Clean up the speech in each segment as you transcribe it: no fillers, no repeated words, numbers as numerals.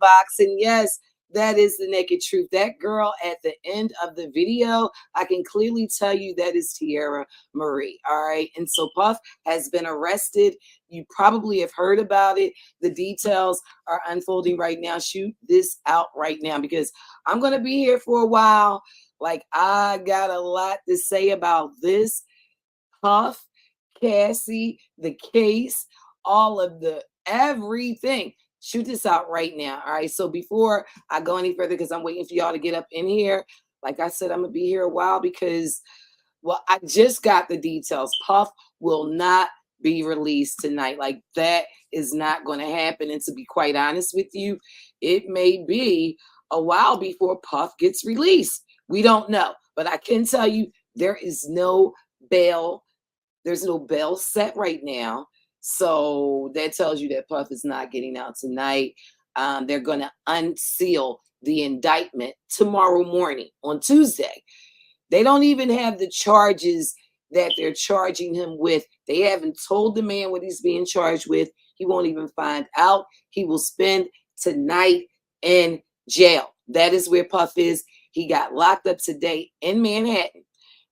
box. And yes, that is the naked truth. That girl at the end of the video, I can clearly tell you that is Tiara Marie. All right. And so Puff has been arrested. You probably have heard about it. The details are unfolding right now. Shoot this out right now because I'm going to be here for a while. Like, I got a lot to say about this. Puff, Cassie, the case, all of the everything. Shoot this out right now. All right. So before I go any further, because I'm waiting for y'all to get up in here, like I said, I'm going to be here a while because, well, I just got the details. Puff will not be released tonight. Like, that is not going to happen. And to be quite honest with you, it may be a while before Puff gets released. We don't know. But I can tell you there is no bail. There's no bail set right now. So that tells you that Puff is not getting out tonight. They're going to unseal the indictment tomorrow morning on Tuesday. They don't even have the charges that they're charging him with. They haven't told the man what he's being charged with. He won't even find out. He will spend tonight in jail. That is where Puff is. He got locked up today in Manhattan.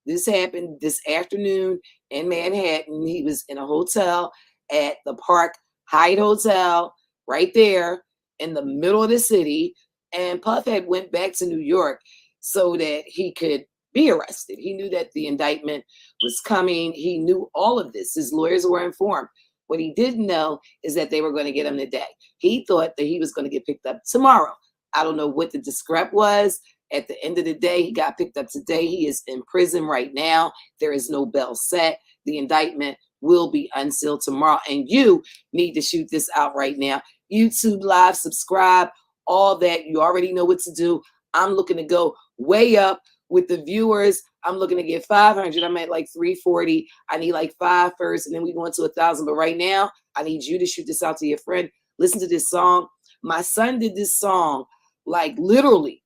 This happened this afternoon in Manhattan. He was in a hotel at the Park Hyatt Hotel right there in the middle of the city. And Puff had went back to New York so that he could be arrested. He knew that the indictment was coming. He knew all of this. His lawyers were informed. What he didn't know is that they were going to get him today. He thought that he was going to get picked up tomorrow. I don't know what the discrep was. At the end of the day, he got picked up today. He is in prison right now. There is no bail set. The indictment will be unsealed tomorrow. And you need to shoot this out right now. YouTube Live, subscribe, all that. You already know what to do. I'm looking to go way up with the viewers. I'm looking to get 500. I'm at like 340. I need like 5 first, and then we go into 1,000. But right now, I need you to shoot this out to your friend. Listen to this song. My son did this song like literally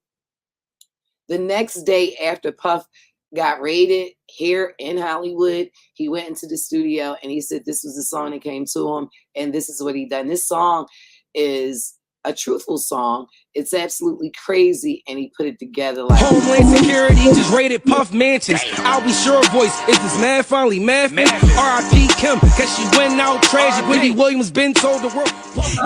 the next day after Puff got raided here in Hollywood. He went into the studio and he said this was the song that came to him, and this is what he done. This song is a truthful song. It's absolutely crazy, and he put it together like Homeland Security just raided Puff mansions. I'll be sure voice. Is this man finally mad? R.I.P. Kim, cause she went out tragic. Wendy Williams been told the world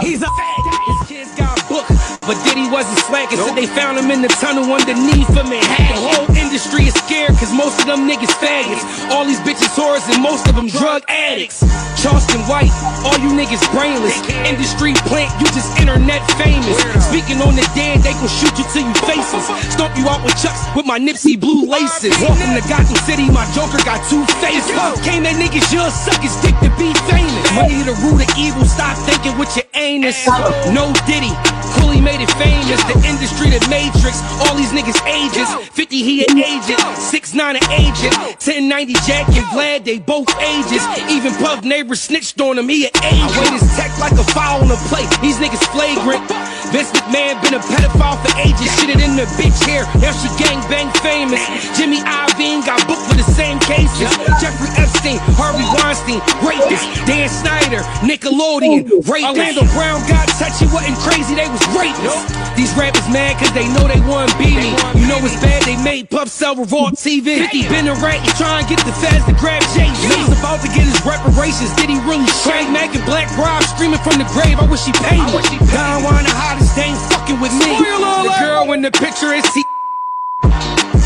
he's a fag. His kids got booked, but Diddy wasn't slacking. Said they found him in the tunnel underneath him and had the whole industry is scared cause most of them niggas faggots. All these bitches whores and most of them drug addicts. Charleston White, all you niggas brainless. Industry plant, you just internet famous. Speaking on the dead, they gon' shoot you till you faceless. Stomp you out with chucks with my Nipsey blue laces. Walking to Gotham City, my Joker got 2 faces. Came that niggas should suck his dick to be famous. Money to root of evil, stop thinking with your anus. No Diddy, Cooley made it famous. The industry, the matrix, all these niggas ages. 50 he an agent, 6'9" an agent. 1090 Jack and Vlad, they both ages. Even Puff neighbor snitched on him, he an agent. I weigh his tech like a foul on the plate, these niggas flagrant. Vince McMahon been a pedophile for ages. Shitted in the bitch hair, now she gangbang famous. Jimmy Iovine got booked for the same cases. Jeffrey Epstein, Harvey Weinstein, rapist. Dan Snyder, Nickelodeon, rapist. Orlando Brown got touchy, wasn't crazy, they was rapists. These rappers mad cause they know they won't beat me. You know it's bad, they made Puff sell Revolt TV. 50 been a rat, you try and get the feds to grab Jay-Z. He's about to get his reparations, did he really shake? Mac and Black Rob screaming from the grave, I wish he paid me. Don Juan the hottest, they ain't fucking with me. The girl in the picture is T.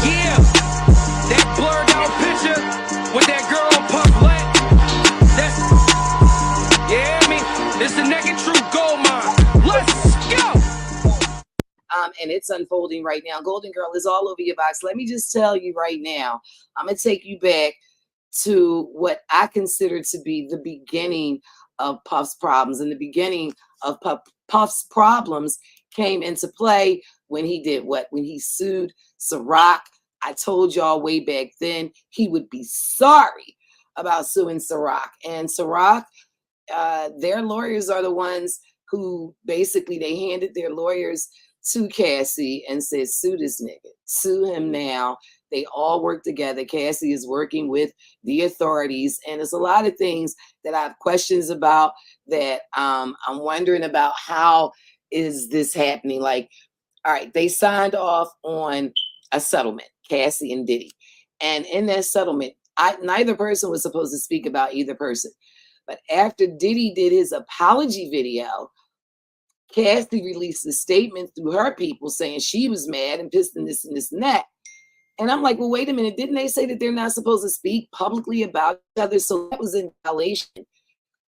Yeah, that blurred out picture with that girl on Puff Lat. That's, yeah, I mean, this the naked true gold mine. Let's go. And it's unfolding right now. Golden Girl is all over your box. Let me just tell you right now, I'm going to take you back to what I consider to be the beginning of Puff's problems. And the beginning of Puff's problems came into play when he did what? When he sued Ciroc. I told y'all way back then he would be sorry about suing Ciroc. And Ciroc, their lawyers are the ones who basically they handed their lawyers to Cassie and said, sue this nigga, sue him now. They all work together. Cassie is working with the authorities, and there's a lot of things that I have questions about that I'm wondering about how is this happening? Like, all right, they signed off on a settlement, Cassie and Diddy. And in that settlement, neither person was supposed to speak about either person. But after Diddy did his apology video, Cassie released a statement through her people saying she was mad and pissed and this and this and that. And I'm like, well, wait a minute. Didn't they say that they're not supposed to speak publicly about each other? So that was in violation.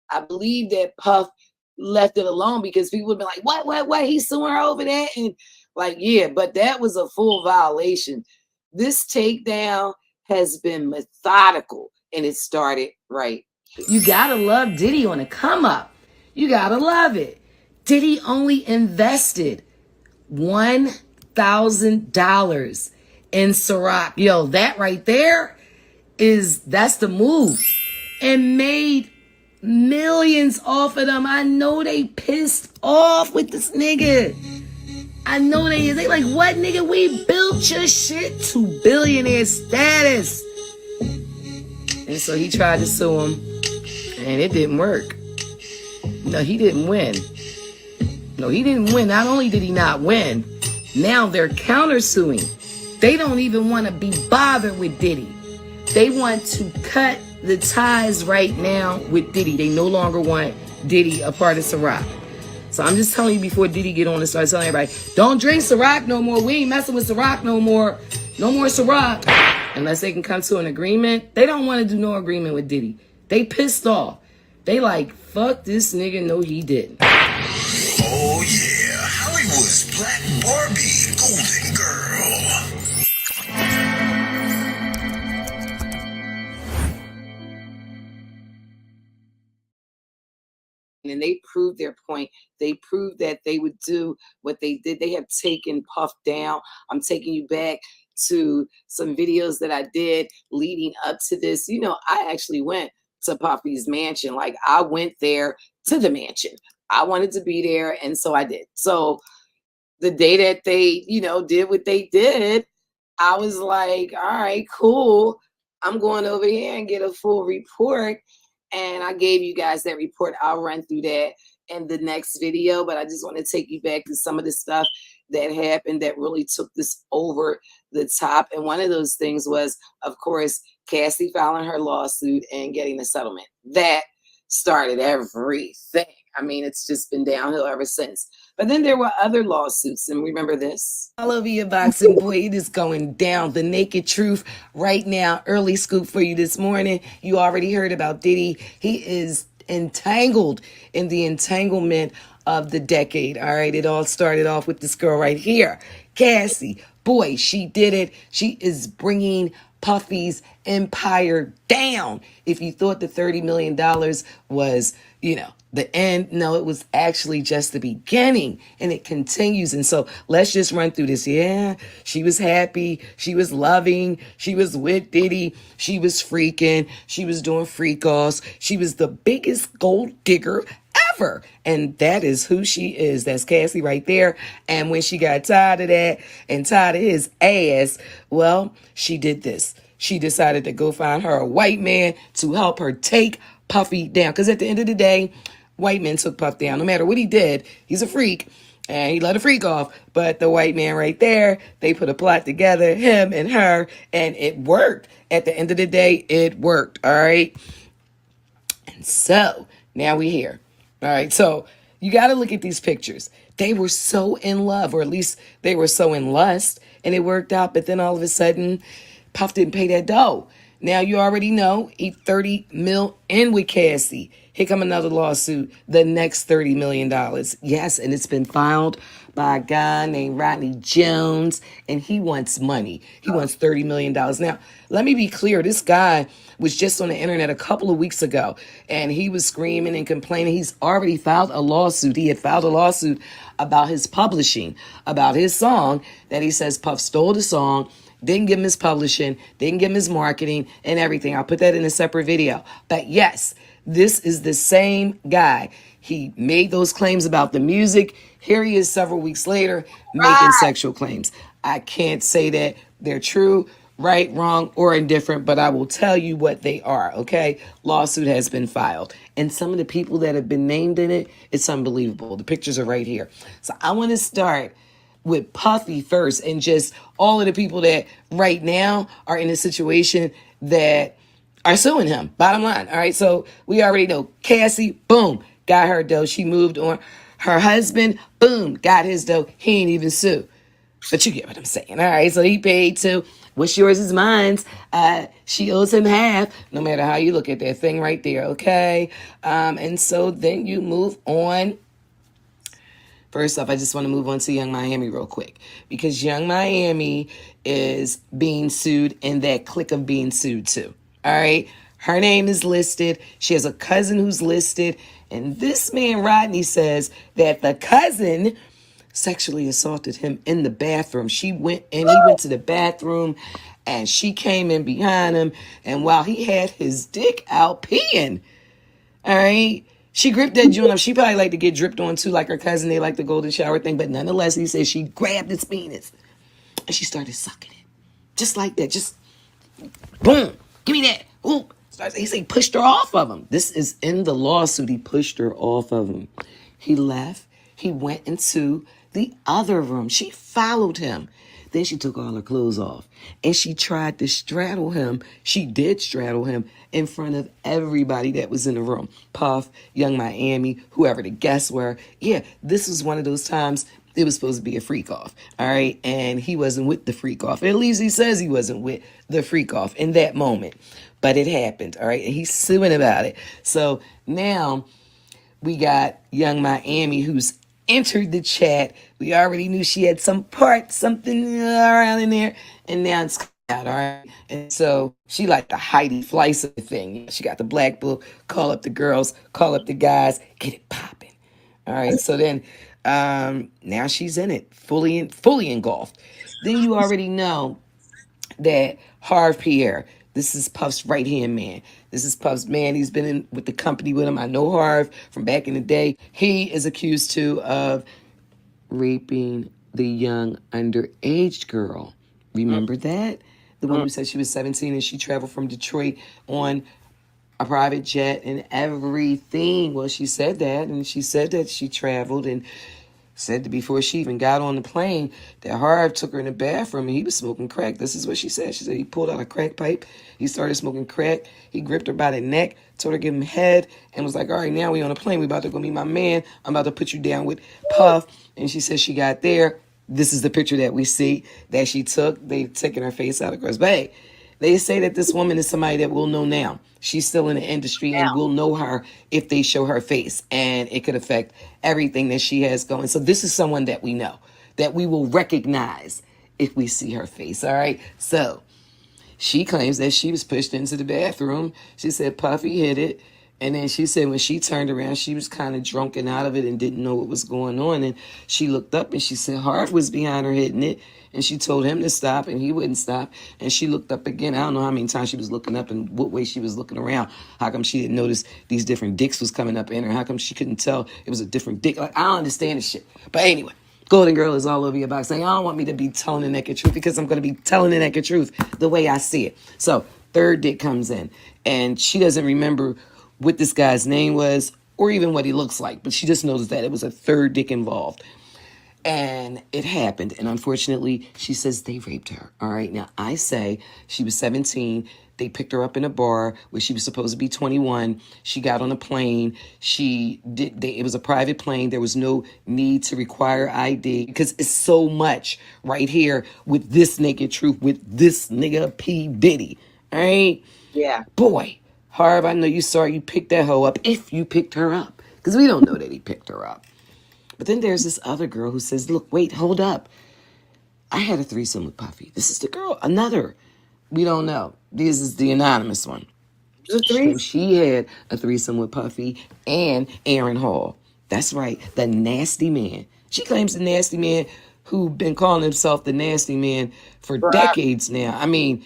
I believe that Puff left it alone because people would be like, what? He's suing her over that? And like, yeah, but that was a full violation. This takedown has been methodical and it started right here. You gotta love Diddy on a come up. You gotta love it. Diddy only invested $1,000 in Ciroc. Yo, that right there that's the move. And made millions off of them. I know they pissed off with this nigga. I know they like, what nigga? We built your shit to billionaire status. And so he tried to sue him and it didn't work. No, he didn't win. No, he didn't win. Not only did he not win, now they're countersuing. They don't even want to be bothered with Diddy. They want to cut the ties right now with Diddy. They no longer want Diddy a part of Ciroc. So I'm just telling you before Diddy get on and start telling everybody, don't drink Ciroc no more. We ain't messing with Ciroc no more. No more Ciroc. Unless they can come to an agreement. They don't want to do no agreement with Diddy. They pissed off. They like, fuck this nigga. No, he didn't. Oh yeah, Hollywood's Black Barbie, Golden Girl. And they proved their point. They proved that they would do what they did. They have taken Puff down. I'm taking you back to some videos that I did leading up to this. You know, I actually went to Puffy's mansion. Like, I went there to the mansion. I wanted to be there, and so I did. So the day that they, did what they did, I was like, all right, cool. I'm going over here and get a full report. And I gave you guys that report. I'll run through that in the next video, but I just want to take you back to some of the stuff that happened that really took this over the top. And one of those things was, of course, Cassie filing her lawsuit and getting a settlement. That started everything. I mean, it's just been downhill ever since. But then there were other lawsuits, and remember this. All over your boxing, boy, it is going down. The naked truth right now. Early scoop for you this morning. You already heard about Diddy. He is entangled in the entanglement of the decade. All right, it all started off with this girl right here, Cassie. Boy, she did it. She is bringing Puffy's empire down. If you thought the $30 million was, the end, no, it was actually just the beginning, and it continues. And so let's just run through this. Yeah, she was happy. She was loving. She was with Diddy. She was freaking. She was doing freak offs. She was the biggest gold digger ever. And that is who she is. That's Cassie right there. And when she got tired of that and tired of his ass, well, she did this. She decided to go find her a white man to help her take Puffy down. Because at the end of the day, white men took Puff down. No matter what he did, he's a freak. And he let a freak off. But the white man right there, they put a plot together, him and her, and it worked. At the end of the day, it worked. All right. And so now we're here. All right. So you got to look at these pictures. They were so in love, or at least they were so in lust, and it worked out. But then all of a sudden, Puff didn't pay that dough. Now you already know, he $30 million in with Cassie. Here come another lawsuit, the next $30 million. Yes, and it's been filed by a guy named Rodney Jones, and he wants money. He wants $30 million. Now, let me be clear. This guy was just on the internet a couple of weeks ago, and he was screaming and complaining. He's already filed a lawsuit. He had filed a lawsuit about his publishing, about his song, that he says Puff stole the song, didn't give him his publishing, didn't give him his marketing and everything. I'll put that in a separate video. But yes, this is the same guy. He made those claims about the music. Here he is several weeks later making sexual claims. I can't say that they're true, right, wrong, or indifferent, but I will tell you what they are, okay? Lawsuit has been filed. And some of the people that have been named in it, it's unbelievable. The pictures are right here. So I want to start with Puffy first, and just all of the people that right now are in a situation that are suing him. Bottom line. All right. So we already know Cassie, boom, got her dough. She moved on. Her husband, boom, got his dough. He ain't even sue. But you get what I'm saying. All right. So he paid too. What's yours is mine's. She owes him half, no matter how you look at that thing right there. Okay. And so then you move on. First off, I just want to move on to Young Miami real quick, because Young Miami is being sued in that clique of being sued too. All right. Her name is listed. She has a cousin who's listed. And this man, Rodney, says that the cousin sexually assaulted him in the bathroom. He went to the bathroom and she came in behind him. And while he had his dick out peeing, all right, she gripped that joint up. She probably like to get dripped on too, like her cousin. They like the golden shower thing. But nonetheless, he says she grabbed his penis and she started sucking it. Just like that. Just boom. Give me that. Ooh. He said he pushed her off of him. This is in the lawsuit. He pushed her off of him. He left. He went into the other room. She followed him. Then she took all her clothes off. And she tried to straddle him. She did straddle him in front of everybody that was in the room. Puff, Young Miami, whoever the guests were. Yeah, this was one of those times it was supposed to be a freak off. All right. And he wasn't with the freak off. At least he says he wasn't with the freak off in that moment. But it happened. All right. And he's suing about it. So now we got Young Miami, who's entered the chat. We already knew she had something around in there. And now it's out. All right. And so she like the Heidi Fleiss thing. She got the black book, call up the girls, call up the guys, get it popping. All right. So then now she's in it, fully engulfed. Then you already know that Harv Pierre, this is Puff's right-hand man. This is Puff's man. He's been in with the company with him. I know Harv from back in the day. He is accused too of raping the young underage girl. Remember that? The one who said she was 17 and she traveled from Detroit on a private jet and everything. Well, she said that, and she said that she traveled and said that before she even got on the plane that Harv took her in the bathroom and he was smoking crack. This is what she said. She said he pulled out a crack pipe. He started smoking crack. He gripped her by the neck, told her to give him head, and was like, all right, now we on a plane. We about to go meet my man. I'm about to put you down with Puff. And she said she got there. This is the picture that we see that she took. They taking her face out of course. But hey, they say that this woman is somebody that we'll know now. She's still in the industry and we'll know her if they show her face. And it could affect everything that she has going. So this is someone that we know, that we will recognize if we see her face. All right. So she claims that she was pushed into the bathroom. She said Puffy hit it. And then she said when she turned around, she was kind of drunk and out of it and didn't know what was going on. And she looked up and she said Hart was behind her hitting it. And she told him to stop and he wouldn't stop. And she looked up again. I don't know how many times she was looking up and what way she was looking around. How come she didn't notice these different dicks was coming up in her? How come she couldn't tell it was a different dick? Like, I don't understand this shit. But anyway, Golden Girl is all over your box saying, I don't want me to be telling the naked truth because I'm going to be telling the naked truth the way I see it. So third dick comes in and she doesn't remember what this guy's name was or even what he looks like. But she just knows that it was a third dick involved. And it happened. And unfortunately, she says they raped her. All right. Now, I say she was 17. They picked her up in a bar where she was supposed to be 21. She got on a plane. It was a private plane. There was no need to require ID because it's so much right here with this naked truth, with this nigga P. Diddy. All right. Yeah. Boy, Harv, I know you saw you picked that hoe up if you picked her up because we don't know that he picked her up. But then there's this other girl who says, look, wait, hold up. I had a threesome with Puffy. This is the girl, another. We don't know. This is the anonymous one. So she had a threesome with Puffy and Aaron Hall. That's right, the nasty man. She claims the nasty man who been calling himself the nasty man for decades now. I mean,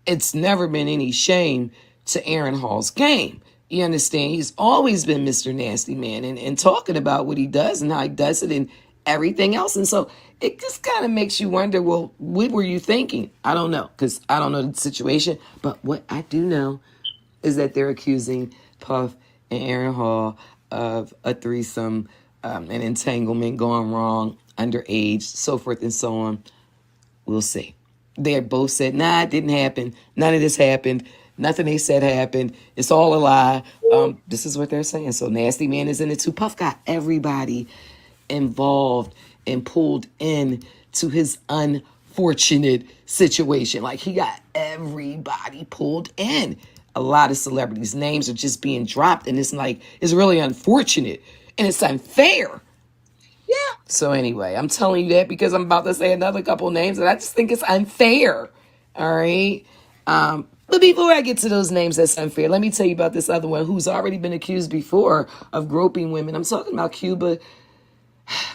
it's never been any shame to Aaron Hall's game. You understand? He's always been Mr. Nasty Man and talking about what he does and how he does it and everything else. And so it just kind of makes you wonder, well, what were you thinking? I don't know, because I don't know the situation. But what I do know is that they're accusing Puff and Aaron Hall of a threesome, an entanglement gone wrong, underage, so forth and so on. We'll see. They both said, nah, it didn't happen. None of this happened. Nothing they said happened. It's all a lie. This is what they're saying. So Nasty Man is in it too. Puff got everybody involved and pulled in to his unfortunate situation. Like, he got everybody pulled in. A lot of celebrities' names are just being dropped, and it's like, it's really unfortunate and it's unfair. Yeah. So anyway, I'm telling you that because I'm about to say another couple names, and I just think it's unfair. All right. But before I get to those names that's unfair, let me tell you about this other one who's already been accused before of groping women. I'm talking about Cuba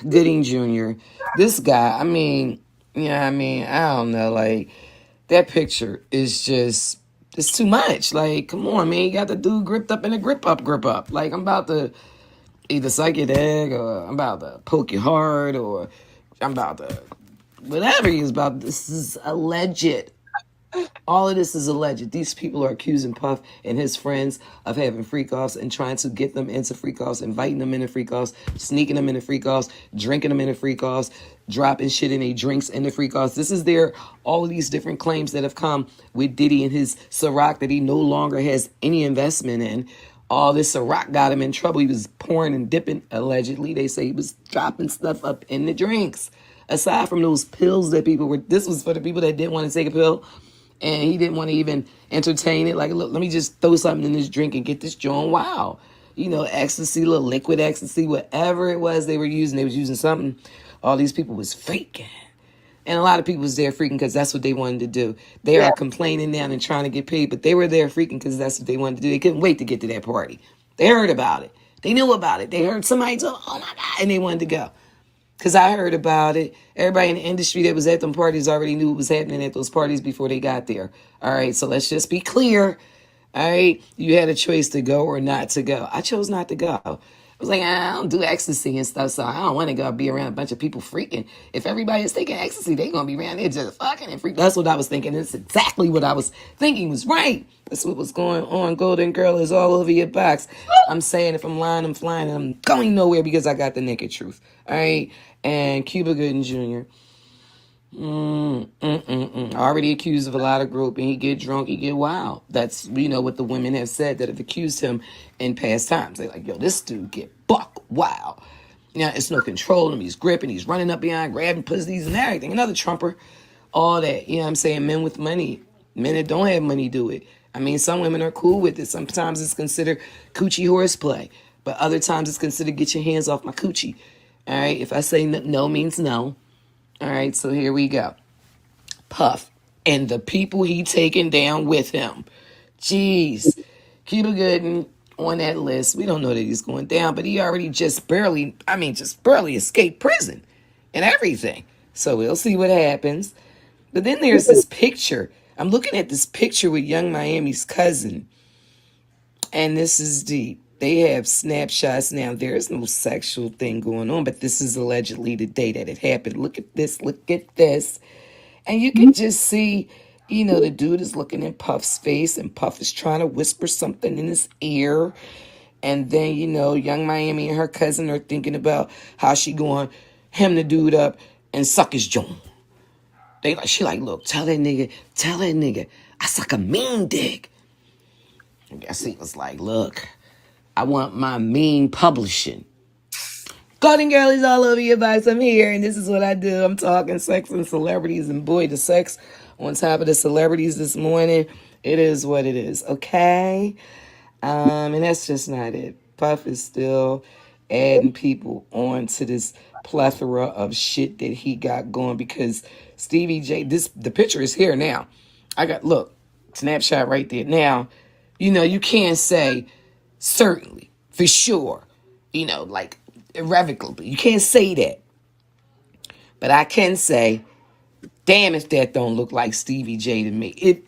Gooding Jr. This guy, I mean, I don't know. Like, that picture is just, it's too much. Like, come on, man. You got the dude gripped up in a grip up. Like, I'm about to either suck your dick, or I'm about to poke your heart, or I'm about to, whatever he was about. This is alleged. All of this is alleged. These people are accusing Puff and his friends of having freak-offs and trying to get them into freak-offs, inviting them into freak-offs, sneaking them into freak-offs, drinking them into freak-offs, dropping shit in their drinks into freak-offs. This is all of these different claims that have come with Diddy and his Ciroc that he no longer has any investment in. All this Ciroc got him in trouble. He was pouring and dipping, allegedly. They say he was dropping stuff up in the drinks. Aside from those pills that this was for the people that didn't want to take a pill. And he didn't want to even entertain it. Like, look, let me just throw something in this drink and get this joint. Wow. Ecstasy, little liquid ecstasy, whatever it was they were using. They was using something. All these people was freaking. And a lot of people was there freaking because that's what they wanted to do. They are complaining now and trying to get paid, but they were there freaking because that's what they wanted to do. They couldn't wait to get to that party. They heard about it. They knew about it. They heard somebody tell, oh my God, and they wanted to go. Because I heard about it. Everybody in the industry that was at them parties already knew what was happening at those parties before they got there. All right, so let's just be clear. All right, you had a choice to go or not to go. I chose not to go. I was like, I don't do ecstasy and stuff, so I don't want to go be around a bunch of people freaking. If everybody is taking ecstasy, they're going to be around there just fucking and freaking. That's what I was thinking. That's exactly what I was thinking was right. That's what was going on. Golden Girl is all over your box. I'm saying if I'm lying, I'm flying. And I'm going nowhere because I got the naked truth. All right? And Cuba Gooding Jr. Already accused of a lot of groping. He get drunk, he get wild. That's, what the women have said that have accused him in past times. They're like, yo, this dude get buck wild. It's no control him. He's gripping, he's running up behind, grabbing pussies and everything. Another trumper. All that. You know what I'm saying? Men with money. Men that don't have money do it. I mean, some women are cool with it. Sometimes it's considered coochie horseplay. But other times it's considered get your hands off my coochie. All right? If I say no means no. All right, so here we go. Puff and the people he taking down with him. Jeez. Cuba Gooding on that list. We don't know that he's going down, but he already just barely escaped prison and everything. So we'll see what happens. But then there's this picture. I'm looking at this picture with Young Miami's cousin. And this is deep. They have snapshots now. There is no sexual thing going on, but this is allegedly the day that it happened. Look at this. Look at this. And you can just see, the dude is looking in Puff's face, and Puff is trying to whisper something in his ear. And then, Young Miami and her cousin are thinking about how she going to hem the dude up and suck his jaw. She like, look, tell that nigga, I suck a mean dick. I guess he was like, look, I want my mean publishing. Golden Girl is all over your box. I'm here, and this is what I do. I'm talking sex and celebrities, and boy, the sex on top of the celebrities this morning, it is what it is, okay? And that's just not it. Puff is still adding people on to this plethora of shit that he got going because Stevie J, the picture is here now. Look, snapshot right there. Now, you can't say certainly, for sure, like irrevocably. You can't say that. But I can say, damn if that don't look like Stevie J to me. If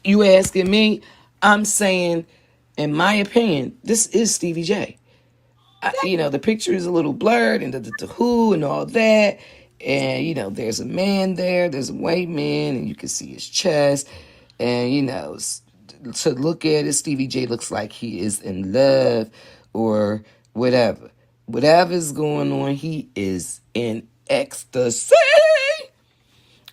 you asking me, I'm saying, in my opinion, this is Stevie J. The picture is a little blurred and the who and all that. And, you know, there's a man there, there's a white man, and you can see his chest. And, you know, to look at it, Stevie J looks like he is in love or whatever. Whatever's going on, he is in ecstasy.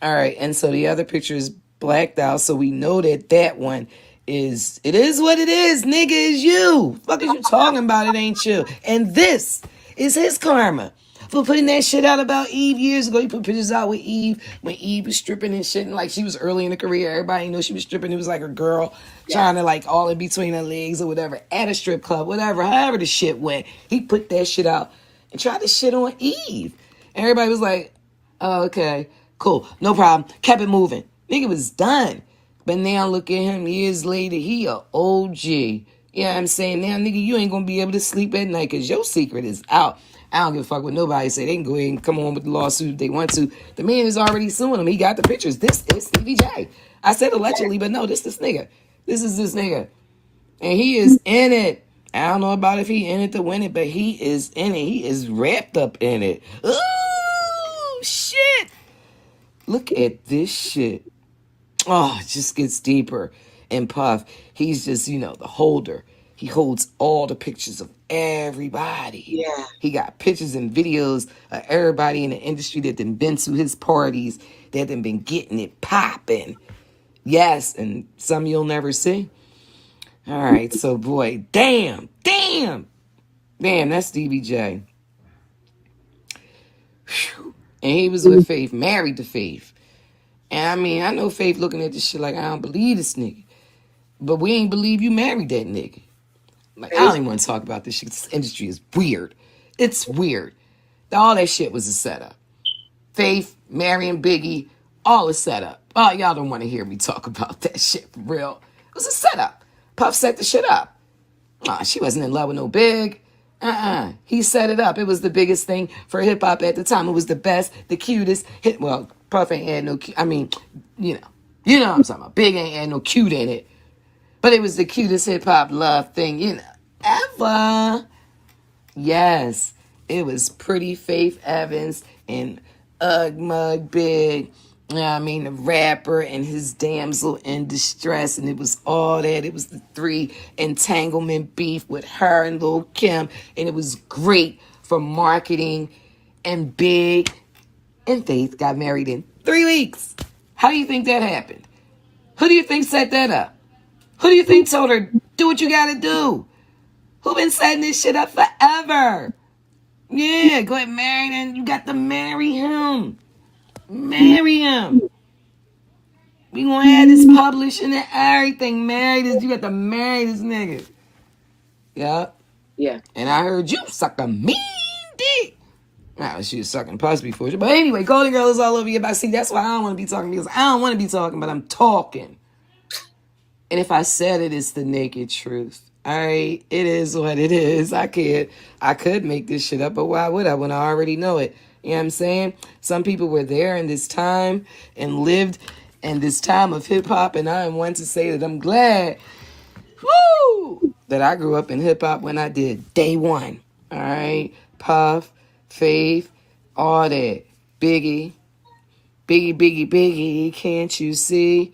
All right, and so the other picture is blacked out, so we know that that one is, it is what it is, nigga, is you. Fuck is you talking about? It ain't you. And this is his karma for putting that shit out about Eve years ago. He put pictures out with Eve when Eve was stripping and shit, and like she was early in her career. Everybody knew she was stripping. It was like a girl trying to like all in between her legs or whatever at a strip club, whatever, however the shit went. He put that shit out and tried to shit on Eve. And everybody was like, oh, okay, cool, no problem. Kept it moving. Nigga was done. But now look at him years later. He a OG. You know what I'm saying? Now, nigga, you ain't gonna be able to sleep at night because your secret is out. I don't give a fuck what nobody say. They can go ahead and come on with the lawsuit if they want to. The man is already suing him. He got the pictures. This is Stevie J. I said allegedly, but no, this nigga. This is this nigga. And he is in it. I don't know about if he in it to win it, but he is in it. He is wrapped up in it. Ooh, shit. Look at this shit. Oh, it just gets deeper. And Puff, he's just, you know, the holder. He holds all the pictures of everybody. Yeah. He got pictures and videos of everybody in the industry that done been to his parties, that done been getting it popping. Yes, and some you'll never see. All right, so boy, damn, that's Stevie J. Whew. And he was with Faith, married to Faith. And I mean, I know Faith looking at this shit like, I don't believe this nigga. But we ain't believe you married that nigga. Like, I don't even want to talk about this shit. This industry is weird. It's weird. All that shit was a setup. Faith, marrying Biggie, all a setup. Oh, y'all don't want to hear me talk about that shit for real. It was a setup. Puff set the shit up. She wasn't in love with no Big. He set it up. It was the biggest thing for hip hop at the time. It was the best, the cutest hit. Well, Puff ain't had no cute. I mean, you know what I'm talking about. Big ain't had no cute in it. But it was the cutest hip hop love thing, you know, ever. Yes, it was Pretty Faith Evans and Ugg Mug Big. You know what I mean? The rapper and his damsel in distress. And it was all that. It was the three entanglement beef with her and Lil' Kim. And it was great for marketing. And Big and Faith got married in 3 weeks. How do you think that happened? Who do you think set that up? Who do you think told her, do what you gotta do? Who been setting this shit up forever? Yeah, go ahead and marry him. You got to marry him. Marry him. We gonna have this publishing and everything. Marry this. You got to marry this nigga. Yup. Yeah. And I heard you suck a mean dick. Nah, she was sucking puss before. But anyway, Golden Girl is all over your back. See, that's why I don't want to be talking, because I don't want to be talking, but I'm talking. And if I said it, it's the naked truth. All right, it is what it is. I could make this shit up, but why would I when I already know it? You know what I'm saying? Some people were there in this time and lived in this time of hip hop, and I am one to say that I'm glad, that I grew up in hip hop when I did. Day one. All right, Puff, Faith, all that. Biggie, can't you see?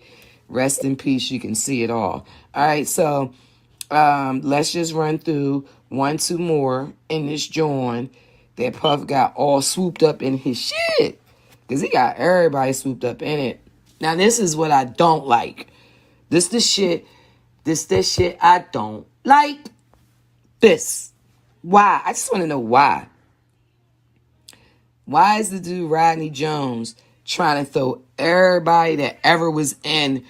Rest in peace, you can see it all. All right, so let's just run through 1, 2 more in this joint that Puff got all swooped up in his shit. Because he got everybody swooped up in it. Now, this is what I don't like. This shit I don't like. This. Why? I just want to know why. Why is the dude Rodney Jones trying to throw everybody that ever was in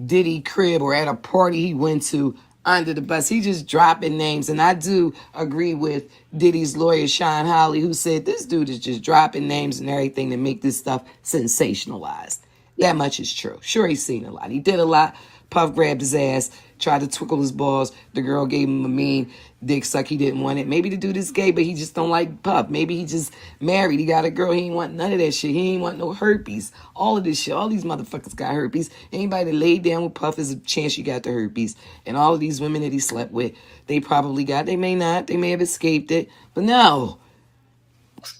Diddy crib or at a party he went to under the bus? He just dropping names. And I do agree with Diddy's lawyer, Sean Hawley, who said this dude is just dropping names and everything to make this stuff sensationalized. That much is true. Sure, he's seen a lot. He did a lot. Puff grabbed his ass, tried to twinkle his balls. The girl gave him a mean dick suck. He didn't want it. Maybe the dude is gay, but he just don't like Puff. Maybe he just married. He got a girl. He ain't want none of that shit. He ain't want no herpes. All of this shit. All these motherfuckers got herpes. Anybody that laid down with Puff is a chance you got the herpes. And all of these women that he slept with, they probably got. They may not. They may have escaped it. But no.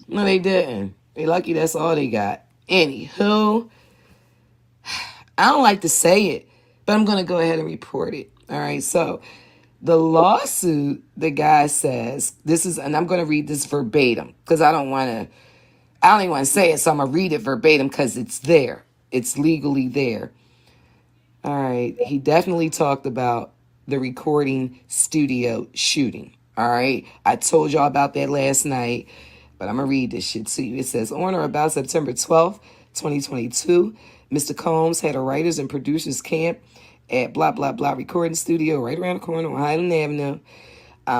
No, they didn't. They lucky that's all they got. Anywho, I don't like to say it, but I'm going to go ahead and report it. All right, so the lawsuit, the guy says, this is, and I'm going to read this verbatim because I don't even want to say it, so I'm going to read it verbatim because it's there. It's legally there. All right, he definitely talked about the recording studio shooting. All right, I told y'all about that last night, but I'm going to read this shit to you. It says, on or about September 12th, 2022, Mr. Combs had a writers and producers camp at blah, blah, blah recording studio right around the corner on Highland Avenue.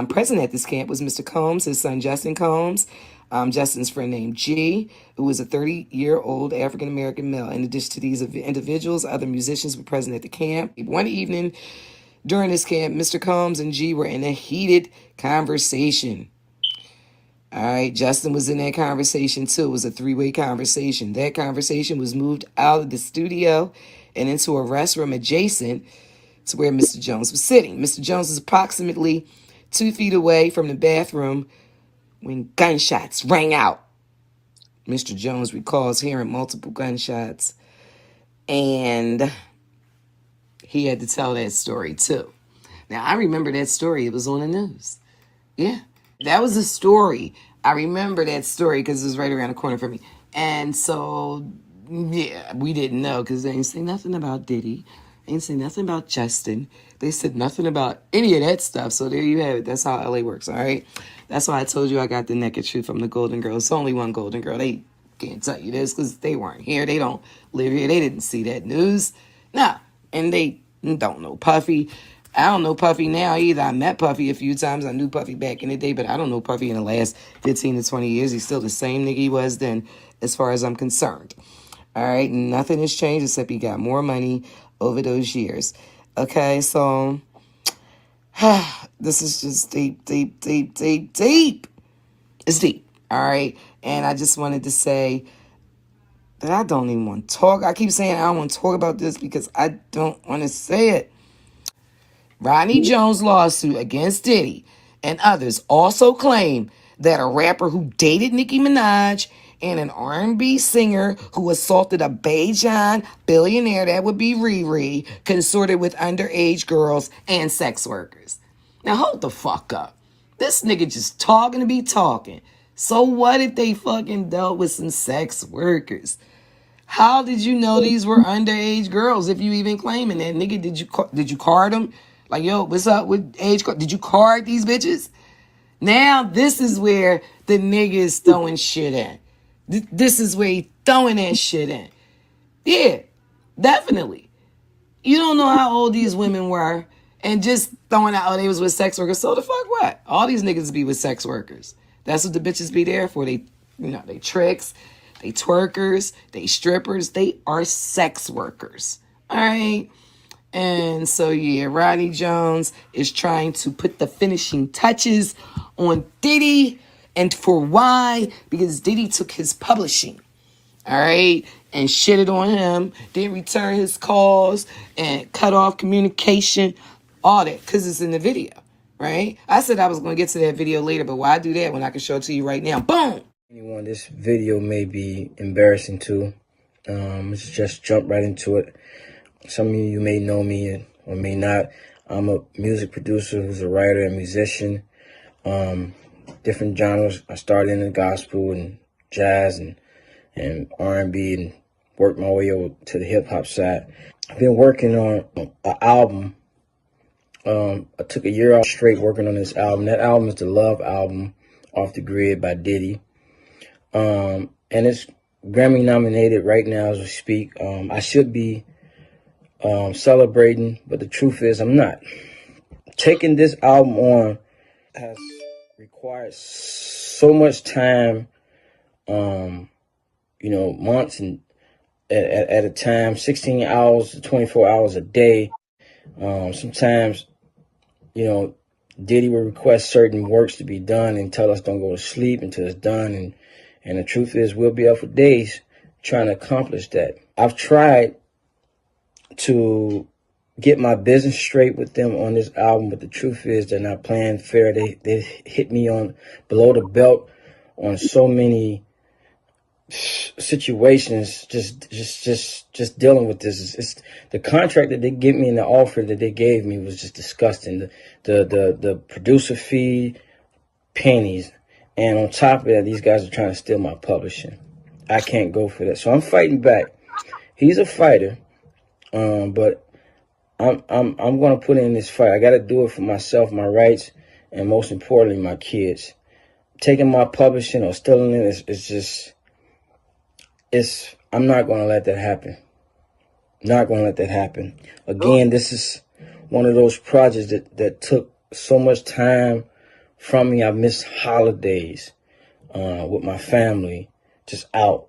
Present at this camp was Mr. Combs, his son Justin Combs, Justin's friend named G, who was a 30-year-old African-American male. In addition to these individuals, other musicians were present at the camp. One evening during this camp, Mr. Combs and G were in a heated conversation. All right, Justin was in that conversation too. It was a three-way conversation. That conversation was moved out of the studio and into a restroom adjacent to where Mr. Jones was sitting. Mr. Jones was approximately 2 feet away from the bathroom when gunshots rang out. Mr. Jones recalls hearing multiple gunshots, and he had to tell that story too. Now, I remember that story. It was on the news. Yeah, that was a story. I remember that story because it was right around the corner from me. And so, yeah, we didn't know because they didn't say nothing about Diddy. They didn't say nothing about Justin. They said nothing about any of that stuff. So there you have it. That's how LA works, all right? That's why I told you I got the naked truth from the Golden Girls. It's only one Golden Girl. They can't tell you this because they weren't here. They don't live here. They didn't see that news. No. And they don't know Puffy. I don't know Puffy now either. I met Puffy a few times. I knew Puffy back in the day, but I don't know Puffy in the last 15 to 20 years. He's still the same nigga he was then, as far as I'm concerned. All right? Nothing has changed except he got more money over those years. Okay? So, this is just deep, deep, deep, deep, deep. It's deep. All right? And I just wanted to say that I don't even want to talk. I keep saying I don't want to talk about this because I don't want to say it. Rodney Jones' lawsuit against Diddy and others also claim that a rapper who dated Nicki Minaj and an R&B singer who assaulted a Bajan billionaire, that would be Riri, consorted with underage girls and sex workers. Now hold the fuck up. This nigga just talking to be talking. So what if they fucking dealt with some sex workers? How did you know these were underage girls if you even claiming that? Nigga, did you card them? Like, yo, what's up with age card? Did you card these bitches? Now, this is where the niggas throwing shit in. This is where he throwing that shit in. Yeah, definitely. You don't know how old these women were and just throwing out, oh, they was with sex workers. So the fuck what? All these niggas be with sex workers. That's what the bitches be there for. They, they tricks, they twerkers, they strippers. They are sex workers. All right? And so, yeah, Rodney Jones is trying to put the finishing touches on Diddy. And for why? Because Diddy took his publishing, all right, and shitted on him, didn't return his calls, and cut off communication, all that, because it's in the video, right? I said I was going to get to that video later, but why do that when I can show it to you right now? Boom! Anyone, this video may be embarrassing too. Let's just jump right into it. Some of you may know me or may not. I'm a music producer who's a writer and musician. Different genres. I started in the gospel and jazz and R&B and worked my way over to the hip hop side. I've been working on an album. I took a year off straight working on this album. That album is the Love album, Off the Grid by Diddy. And it's Grammy nominated right now as we speak. I should be celebrating, but the truth is I'm not. Taking this album on has required so much time, months and at a time, 16 hours to 24 hours a day. Sometimes, Diddy will request certain works to be done and tell us don't go to sleep until it's done. And the truth is we'll be up for days trying to accomplish that. I've tried to get my business straight with them on this album, but the truth is they're not playing fair. They hit me on below the belt on so many situations, just dealing with this. It's the contract that they give me and the offer that they gave me was just disgusting. The producer fee, pennies, and on top of that, these guys are trying to steal my publishing. I can't go for that, so I'm fighting back. He's a fighter, but I'm gonna put in this fight. I got to do it for myself, my rights, and most importantly, my kids. Taking my publishing or stealing it is just. I'm not going to let that happen. Not going to let that happen. Again, this is one of those projects that took so much time from me. I missed holidays with my family, just out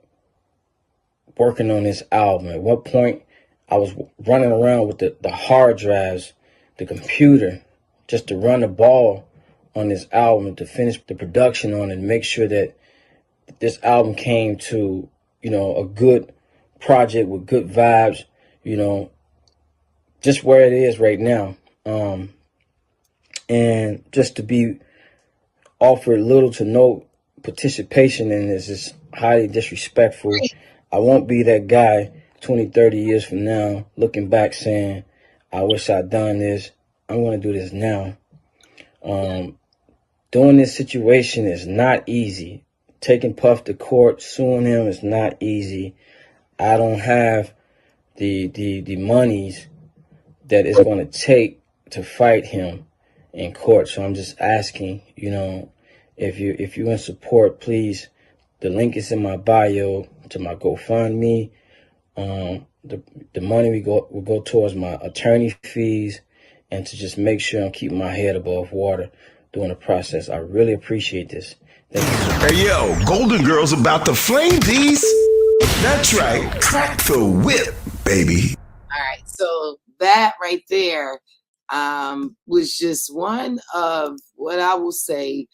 working on this album. At what point I was running around with the hard drives, the computer, just to run the ball on this album, to finish the production on it, and make sure that this album came to, a good project with good vibes, just where it is right now. And just to be offered little to no participation in this is highly disrespectful. I won't be that guy 20, 30 years from now looking back saying, I wish I'd done this. I'm going to do this now. Doing this situation is not easy. Taking Puff to court, suing him is not easy. I don't have the monies that it's going to take to fight him in court. So I'm just asking, if you're in support, please. The link is in my bio to my GoFundMe. The money will go towards my attorney fees and to just make sure I'm keeping my head above water during the process. I really appreciate this. Hey yo, Golden Girl's about to flame these. That's right, crack the whip, baby. All right, so that right there was just one of what I will say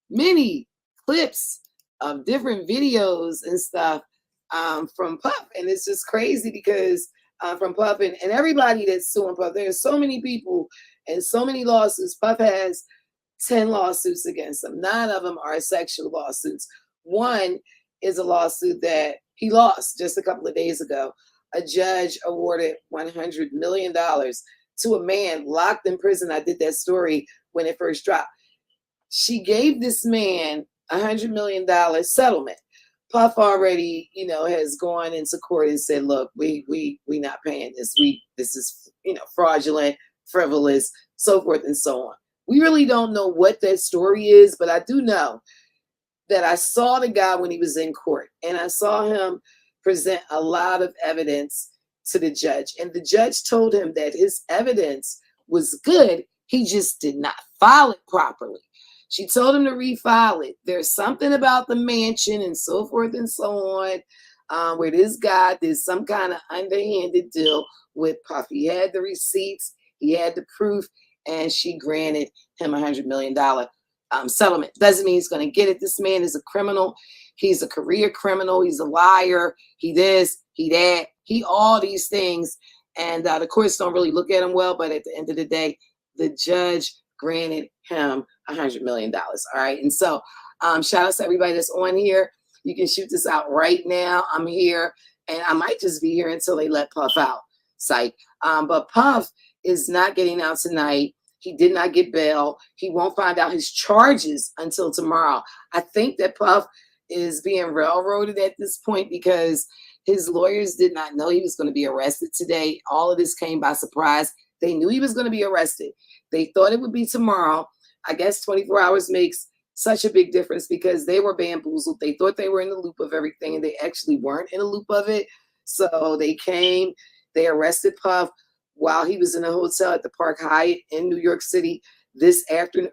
many clips of different videos and stuff from Puff. And it's just crazy because from Puff and everybody that's suing Puff, there's so many people and so many lawsuits. Puff has 10 lawsuits against him. 9 of them are sexual lawsuits. One is a lawsuit that he lost just a couple of days ago. A judge awarded $100 million to a man locked in prison. I did that story when it first dropped. She gave this man $100 million settlement. Puff already, has gone into court and said, look, we not paying this. This is, fraudulent, frivolous, so forth and so on. We really don't know what that story is, but I do know that I saw the guy when he was in court, and I saw him present a lot of evidence to the judge. And the judge told him that his evidence was good. He just did not file it properly. She told him to refile it. There's something about the mansion and so forth and so on, where this guy did some kind of underhanded deal with Puff. He had the receipts, he had the proof, and she granted him $100 million settlement. Doesn't mean he's going to get it. This man is a criminal. He's a career criminal. He's a liar. He this, he that, he all these things. And the courts don't really look at him well. But at the end of the day, the judge granted him $100 million. All right. And so shout out to everybody that's on here. You can shoot this out right now. I'm here. And I might just be here until they let Puff out. Psych. But Puff is not getting out tonight. He did not get bail. He won't find out his charges until tomorrow. I think that Puff is being railroaded at this point because his lawyers did not know he was going to be arrested today. All of this came by surprise. They knew he was going to be arrested. They thought it would be tomorrow. I guess 24 hours makes such a big difference because they were bamboozled. They thought they were in the loop of everything, and they actually weren't in the loop of it. So they came, they arrested Puff while he was in a hotel at the Park Hyatt in New York City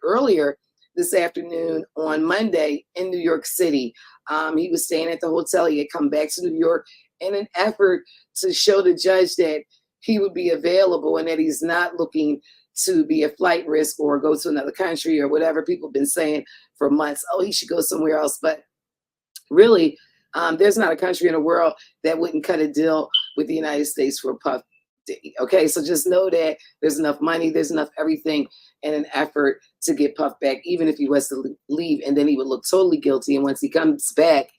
earlier this afternoon on Monday in New York City. He was staying at the hotel. He had come back to New York in an effort to show the judge that he would be available and that he's not looking to be a flight risk or go to another country or whatever people have been saying for months. Oh, he should go somewhere else. But really, there's not a country in the world that wouldn't cut a deal with the United States for Puff Diddy. Okay, so just know that there's enough money, there's enough everything in an effort to get Puff back, even if he was to leave, and then he would look totally guilty. And once he comes back,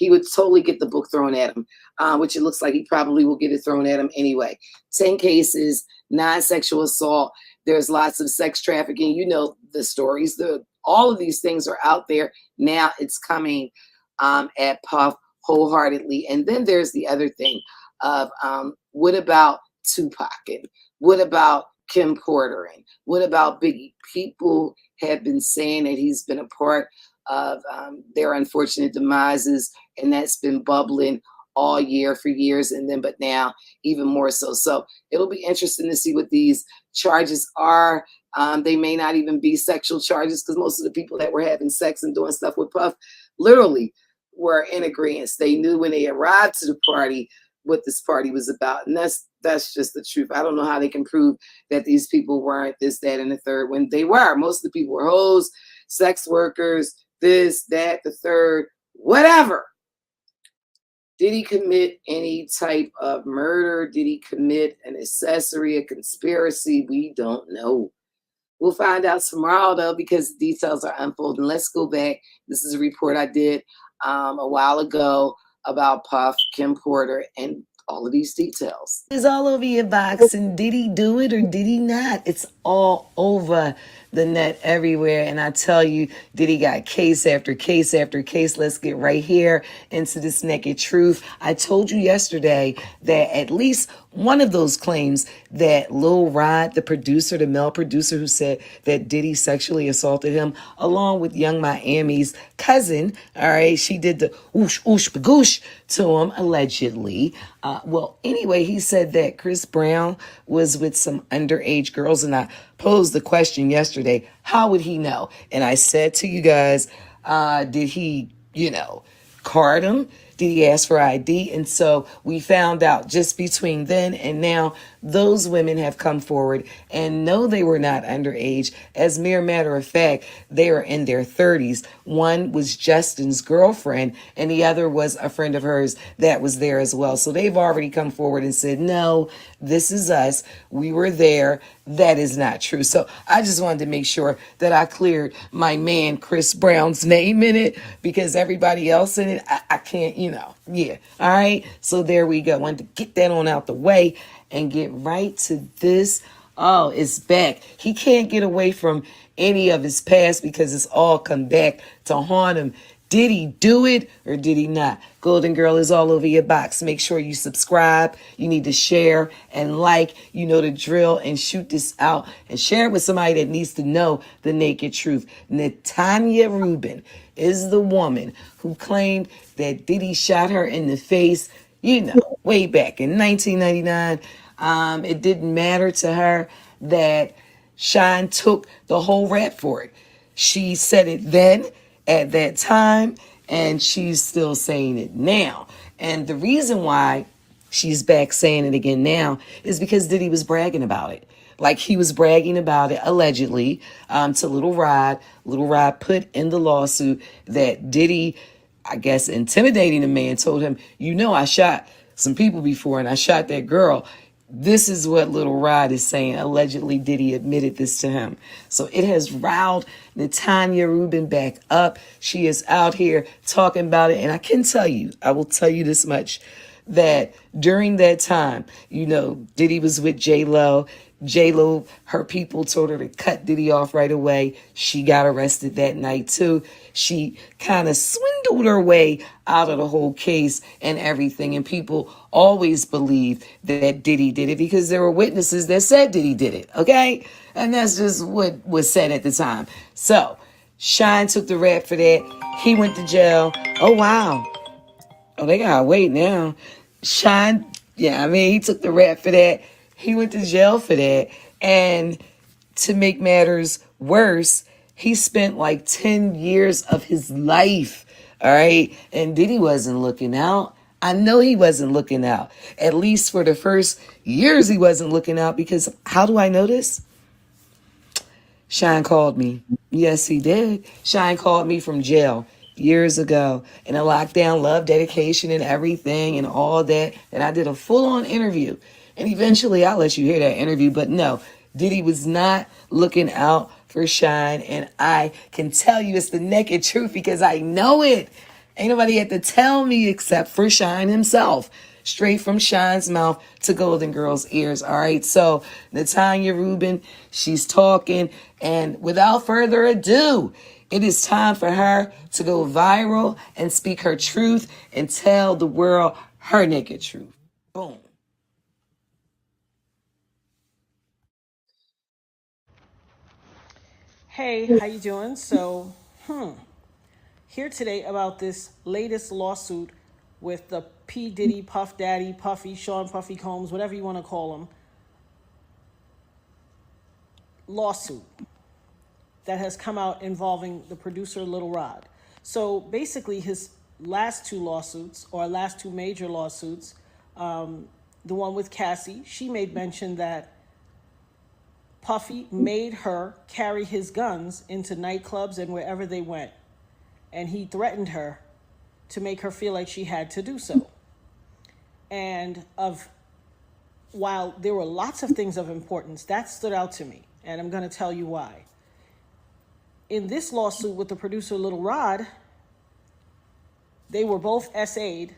he would totally get the book thrown at him, which it looks like he probably will get it thrown at him anyway. 10 cases, non-sexual assault. There's lots of sex trafficking. You know the stories. All of these things are out there. Now it's coming at Puff wholeheartedly. And then there's the other thing of what about Tupac, and what about Kim Porter, and what about Biggie? People have been saying that he's been a part of their unfortunate demises, and that's been bubbling all year for years, and then but now even more so. So it'll be interesting to see what these charges are. They may not even be sexual charges, because most of the people that were having sex and doing stuff with Puff literally were in agreement. They knew when they arrived to the party what this party was about, and that's just the truth. I don't know how they can prove that these people weren't this, that, and the third when they were. Most of the people were hoes, sex workers, this, that, the third, whatever. Did he commit any type of murder? Did he commit an accessory, a conspiracy? We don't know. We'll find out tomorrow, though, because the details are unfolding. Let's go back. This is a report I did a while ago about Puff, Kim Porter, and all of these details. It's all over your box, and did he do it or did he not? It's all over the net everywhere, and I tell you, Diddy got case after case after case. Let's get right here into this naked truth. I told you yesterday that at least one of those claims that Lil Rod, the producer, the male producer who said that Diddy sexually assaulted him, along with Young Miami's cousin, all right, she did the oosh, oosh, bagoosh to him, allegedly. Well, anyway, he said that Chris Brown was with some underage girls, and I posed the question yesterday, how would he know? And I said to you guys, did he, card him? Did he ask for ID? And so we found out just between then and now, those women have come forward and no, they were not underage. As mere matter of fact, they were in their 30s. One was Justin's girlfriend and the other was a friend of hers that was there as well. So they've already come forward and said, no, this is us. We were there. That is not true. So I just wanted to make sure that I cleared my man Chris Brown's name in it, because everybody else in it, I can't, yeah. All right. So there we go. Wanted to get that on out the way and get right to this. Oh, it's back. He can't get away from any of his past because it's all come back to haunt him. Did he do it or did he not? Golden Girl is all over your box. Make sure you subscribe. You need to share and like. You know the drill, and shoot this out and share it with somebody that needs to know the naked truth. Natanya Rubin is the woman who claimed that Diddy shot her in the face, way back in 1999. It didn't matter to her that Shine took the whole rap for it. She said it then, at that time, and she's still saying it now. And the reason why she's back saying it again now is because Diddy was bragging about it. Like he was bragging about it, allegedly, to Little Rod. Little Rod put in the lawsuit that Diddy, I guess, intimidating the man, told him, I shot some people before and I shot that girl. This is what Little Rod is saying. Allegedly, Diddy admitted this to him. So it has riled Natanya Rubin back up. She is out here talking about it. And I can tell you, I will tell you this much, that during that time, Diddy was with J-Lo. J-Lo, her people told her to cut Diddy off right away. She got arrested that night too. She kind of swindled her way out of the whole case and everything. And people always believed that Diddy did it because there were witnesses that said Diddy did it. Okay. And that's just what was said at the time. So Shine took the rap for that. He went to jail. Oh, wow. Oh, they gotta wait now. Shine. Yeah. He took the rap for that. He went to jail for that. And to make matters worse, he spent like 10 years of his life. All right. And Diddy wasn't looking out. I know he wasn't looking out. At least for the first years, he wasn't looking out, because how do I know this? Shine called me. Yes, he did. Shine called me from jail years ago in a lockdown, love, dedication, and everything and all that. And I did a full-on interview. And eventually I'll let you hear that interview. But no, Diddy was not looking out for Shine. And I can tell you it's the naked truth because I know it. Ain't nobody had to tell me except for Shine himself. Straight from Shine's mouth to Golden Girl's ears. All right. So Natanya Rubin, she's talking. And without further ado, it is time for her to go viral and speak her truth and tell the world her naked truth. Boom. Hey, how you doing? So, here today about this latest lawsuit with the P. Diddy, Puff Daddy, Puffy, Sean Puffy Combs, whatever you want to call him, lawsuit that has come out involving the producer Little Rod. So basically his last two lawsuits, or last two major lawsuits, the one with Cassie, she made mention that Puffy made her carry his guns into nightclubs and wherever they went. And he threatened her to make her feel like she had to do so. And while there were lots of things of importance, that stood out to me. And I'm going to tell you why. In this lawsuit with the producer Little Rod, they were both SA'd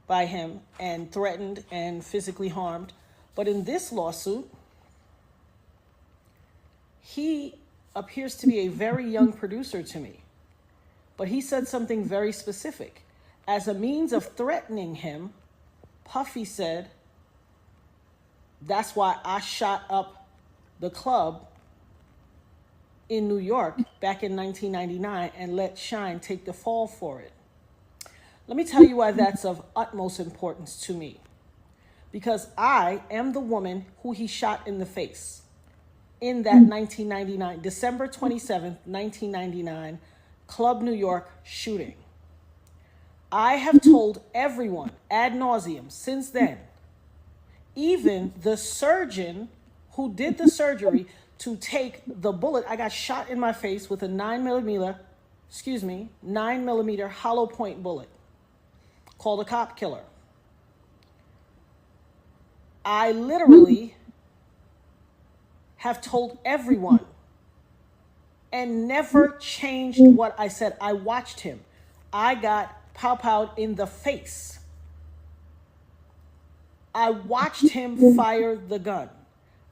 by him and threatened and physically harmed. But in this lawsuit, he appears to be a very young producer to me. But he said something very specific. As a means of threatening him, Puffy said, that's why I shot up the club in New York back in 1999 and let Shine take the fall for it. Let me tell you why that's of utmost importance to me. Because I am the woman who he shot in the face in that 1999, December 27th, 1999, Club New York shooting. I have told everyone ad nauseum since then, even the surgeon who did the surgery to take the bullet. I got shot in my face with a 9mm hollow point bullet called a cop killer. I literally have told everyone and never changed what I said. I watched him. I got pow-powed in the face. I watched him fire the gun.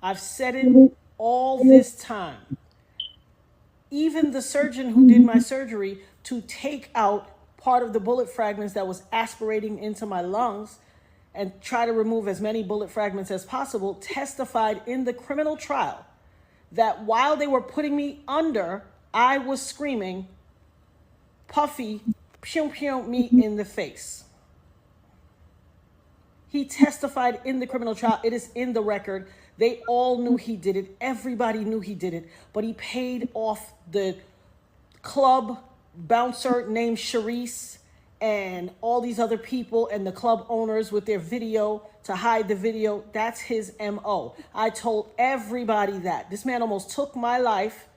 I've said it all this time. Even the surgeon who did my surgery to take out part of the bullet fragments that was aspirating into my lungs and try to remove as many bullet fragments as possible, testified in the criminal trial that while they were putting me under, I was screaming, Puffy, pew pew me in the face. He testified in the criminal trial. It is in the record. They all knew he did it. Everybody knew he did it. But he paid off the club bouncer named Sharice and all these other people and the club owners with their video to hide the video. That's his MO. I told everybody that. This man almost took my life,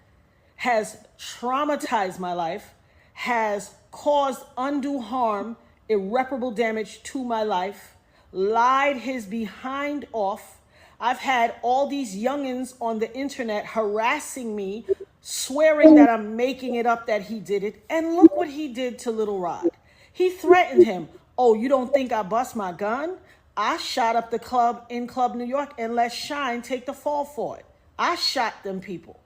has traumatized my life, has caused undue harm, irreparable damage to my life, lied his behind off. I've had all these youngins on the internet harassing me, swearing that I'm making it up that he did it. And look what he did to Little Rod. He threatened him. Oh, you don't think I bust my gun? I shot up the club in Club New York and let Shine take the fall for it. I shot them people.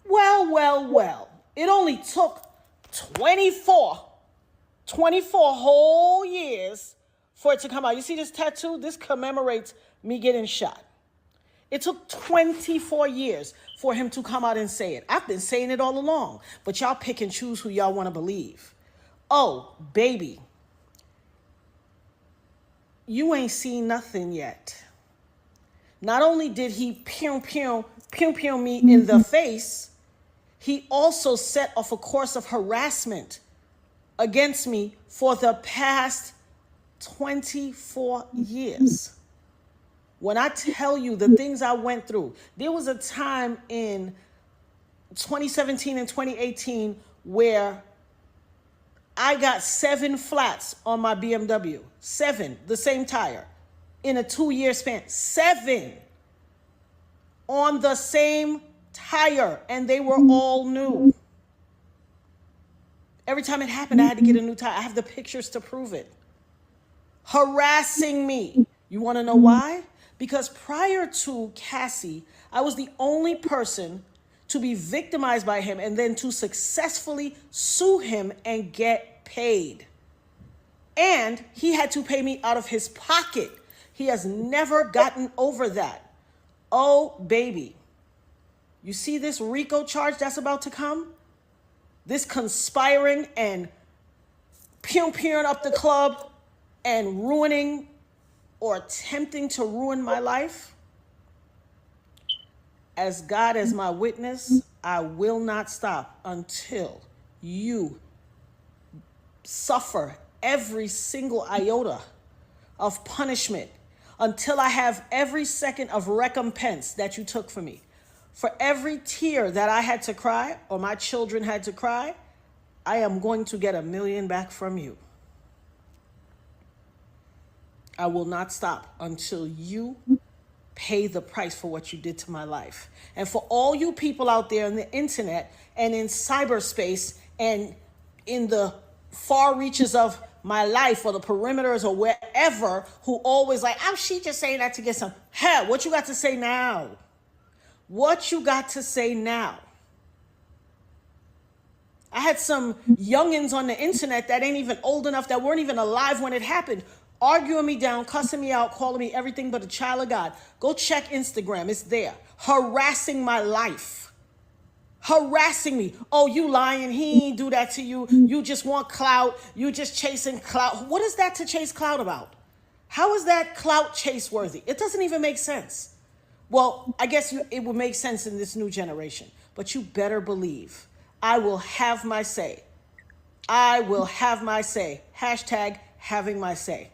Well. It only took 24 whole years for it to come out. You see this tattoo? This commemorates me getting shot. It took 24 years for him to come out and say it. I've been saying it all along, but y'all pick and choose who y'all want to believe. Oh, baby, you ain't seen nothing yet. Not only did he pew me in the face, he also set off a course of harassment against me for the past 24 years. When I tell you the things I went through, there was a time in 2017 and 2018 where I got 7 flats on my BMW. 7, the same tire, in a 2-year span. 7 on the same tire, and they were all new. Every time it happened, I had to get a new tire. I have the pictures to prove it. Harassing me. You want to know why? Because prior to Cassie, I was the only person to be victimized by him and then to successfully sue him and get paid. And he had to pay me out of his pocket. He has never gotten over that. Oh, baby. You see this RICO charge that's about to come? This conspiring and pew-pewing up the club and ruining or attempting to ruin my life? As God as my witness, I will not stop until you suffer every single iota of punishment, until I have every second of recompense that you took from me. For every tear that I had to cry or my children had to cry, I am going to get $1 million back from you. I will not stop until you pay the price for what you did to my life. And for all you people out there on the internet and in cyberspace and in the far reaches of my life or the perimeters or wherever who always like, oh, she just saying that to get some. Hell, what you got to say now? What you got to say now? I had some youngins on the internet that ain't even old enough, that weren't even alive when it happened, arguing me down, cussing me out, calling me everything but a child of God. Go check Instagram. It's there. Harassing my life. Harassing me. Oh, you lying. He ain't do that to you. You just want clout. You just chasing clout. What is that to chase clout about? How is that clout chase worthy? It doesn't even make sense. Well, I guess it would make sense in this new generation. But you better believe I will have my say. I will have my say. Hashtag having my say.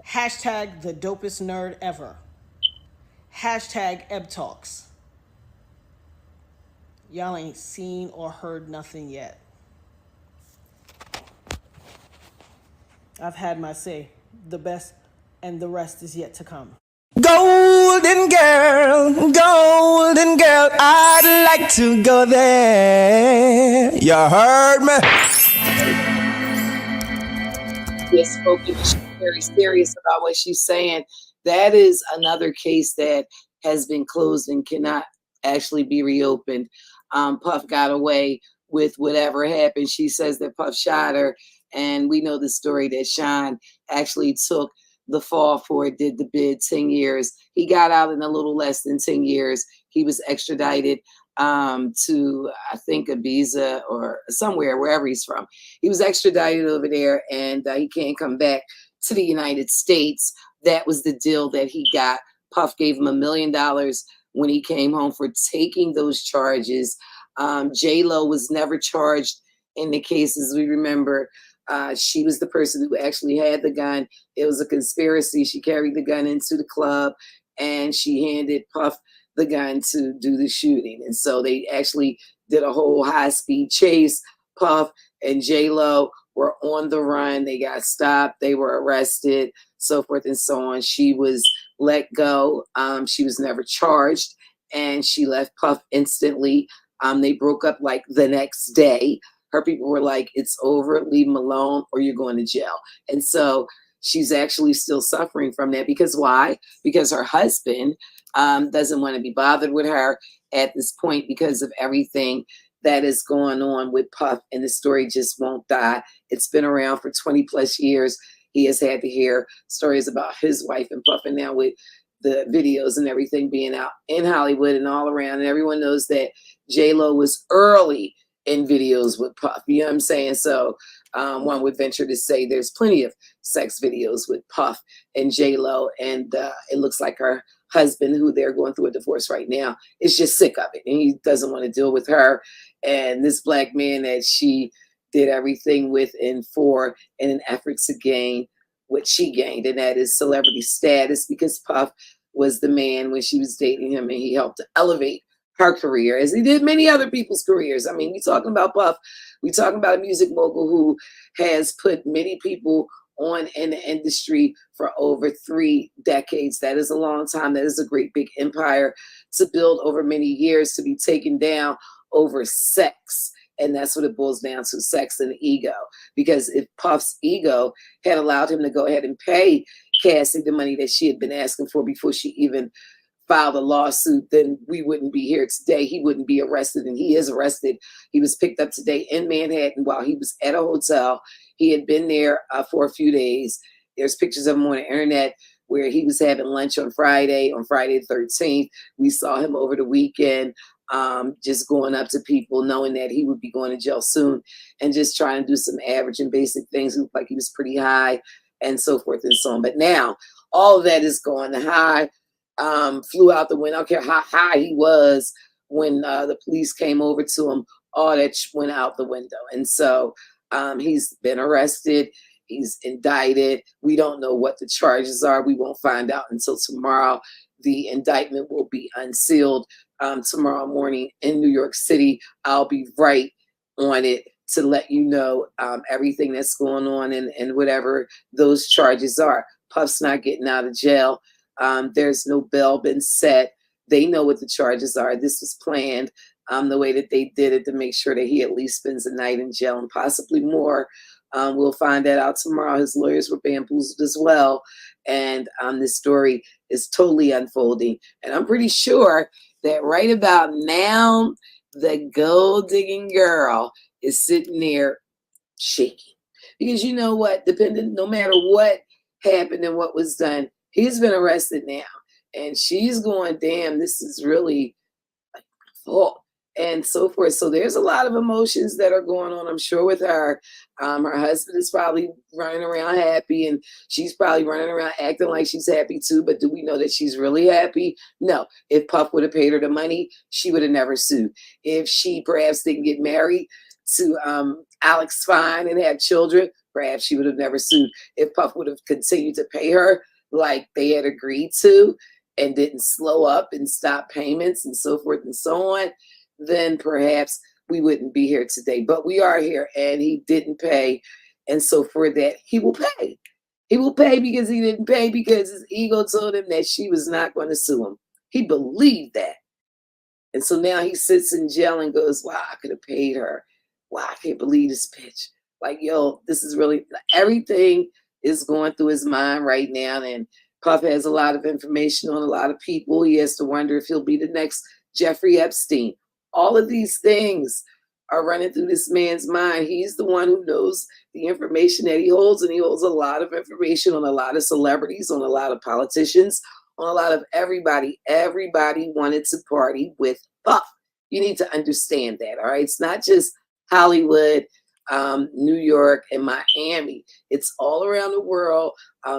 Hashtag the dopest nerd ever. Hashtag Eb Talks. Y'all ain't seen or heard nothing yet. I've had my say. The best and the rest is yet to come. Golden girl, I'd like to go there. You heard me? Yes, spoken. She's very serious about what she's saying. That is another case that has been closed and cannot actually be reopened. Puff got away with whatever happened. She says that Puff shot her, and we know the story that Sean actually took the fall for it, did the bid 10 years. He got out in a little less than 10 years. He was extradited to, I think, Ibiza or somewhere, wherever he's from. He was extradited over there, and he can't come back to the United States. That was the deal that he got. Puff gave him $1 million when he came home for taking those charges. J-Lo was never charged in the cases. We remember she was the person who actually had the gun. It was a conspiracy. She carried the gun into the club, and she handed Puff the gun to do the shooting. And so they actually did a whole high-speed chase. Puff and J-Lo were on the run. They got stopped. They were arrested, so forth and so on. She was let go. She was never charged, and she left Puff instantly. They broke up like the next day. Her people were like, it's over, leave him alone, or you're going to jail. And so she's actually still suffering from that. Because why? Because her husband doesn't want to be bothered with her at this point because of everything that is going on with Puff, and the story just won't die. It's been around for 20 plus years. He has had to hear stories about his wife and Puff, and now with the videos and everything being out in Hollywood and all around, and everyone knows that J-Lo was early in videos with Puff. You know what I'm saying? So one would venture to say there's plenty of sex videos with Puff and J-Lo, and it looks like her husband, who they're going through a divorce right now, is just sick of it, and he doesn't want to deal with her and this black man that she did everything with and for in an effort to gain what she gained, and that is celebrity status, because Puff was the man when she was dating him, and he helped to elevate her career as he did many other people's careers. I mean, we talking about Puff. We talking about a music mogul who has put many people on in the industry for over 3 decades. That is a long time. That is a great big empire to build over many years, to be taken down over sex And that's what it boils down to, sex and ego. Because if Puff's ego had allowed him to go ahead and pay Cassie the money that she had been asking for before she even filed a lawsuit, then we wouldn't be here today. He wouldn't be arrested, and he is arrested. He was picked up today in Manhattan while he was at a hotel. He had been there for a few days. There's pictures of him on the internet where he was having lunch on Friday the 13th. We saw him over the weekend, just going up to people, knowing that he would be going to jail soon, and just trying to do some average and basic things. It looked like he was pretty high, and so forth and so on. But now all of that is gone. The high flew out the window. I don't care how high he was when the police came over to him. All that went out the window. And so he's been arrested. He's indicted. We don't know what the charges are. We won't find out until tomorrow. The indictment will be unsealed tomorrow morning in New York City. I'll be right on it to let you know everything that's going on and whatever those charges are. Puff's not getting out of jail. There's no bail been set. They know what the charges are. This was planned the way that they did it to make sure that he at least spends a night in jail and possibly more. We'll find that out tomorrow. His lawyers were bamboozled as well. And this story is totally unfolding. And I'm pretty sure that right about now, the gold digging girl is sitting there shaking. Because you know what? No matter what happened and what was done, he's been arrested now, and she's going, damn, this is really like fault, and so forth. So there's a lot of emotions that are going on, I'm sure, with her. Her husband is probably running around happy, and she's probably running around acting like she's happy too. But do we know that she's really happy? No. If Puff would have paid her the money, she would have never sued. If she perhaps didn't get married to Alex Fine and had children, perhaps she would have never sued. If Puff would have continued to pay her like they had agreed to and didn't slow up and stop payments and so forth and so on, then perhaps we wouldn't be here today. But we are here, and he didn't pay. And so for that, he will pay. He will pay because he didn't pay because his ego told him that she was not going to sue him. He believed that. And so now he sits in jail and goes, wow, I could have paid her. Wow, I can't believe this bitch. Like, yo, this is really, everything is going through his mind right now. And Puff has a lot of information on a lot of people. He has to wonder if he'll be the next Jeffrey Epstein. All of these things are running through this man's mind. He's the one who knows the information that he holds, and he holds a lot of information on a lot of celebrities, on a lot of politicians, on a lot of everybody. Everybody wanted to party with Puff. You need to understand that, all right? It's not just Hollywood, New York, and Miami. It's all around the world.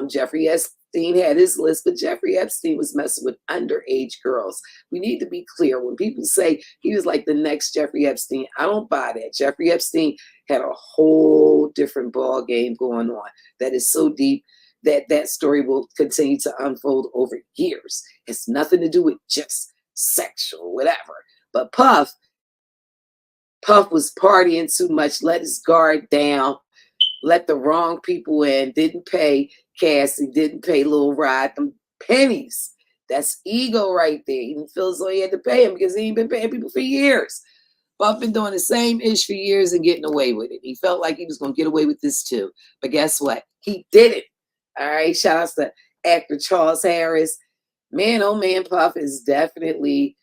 Jeffrey Epstein had his list, but Jeffrey Epstein was messing with underage girls. We need to be clear. When people say he was like the next Jeffrey Epstein, I don't buy that. Jeffrey Epstein had a whole different ball game going on that is so deep that that story will continue to unfold over years. It's nothing to do with just sexual, whatever. But Puff was partying too much, let his guard down, let the wrong people in, didn't pay Cassie, didn't pay Lil Rod them pennies. That's ego right there. He didn't feel as though he had to pay him because he ain't been paying people for years. Puff been doing the same ish for years and getting away with it. He felt like he was going to get away with this too. But guess what? He did it. All right. Shout out to actor Charles Harris. Man, oh man, Puff is definitely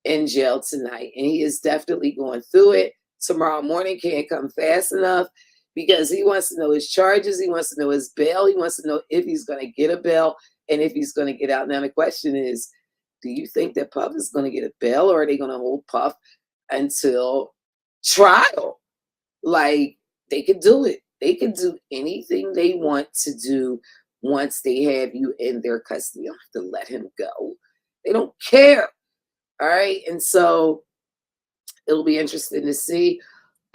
in jail tonight. And he is definitely going through it. Tomorrow morning can't come fast enough because he wants to know his charges. He wants to know his bail. He wants to know if he's going to get a bail and if he's going to get out. Now, the question is, do you think that Puff is going to get a bail, or are they going to hold Puff until trial? Like, they could do it. They can do anything they want to do once they have you in their custody. You don't have to let him go. They don't care. All right. And so it'll be interesting to see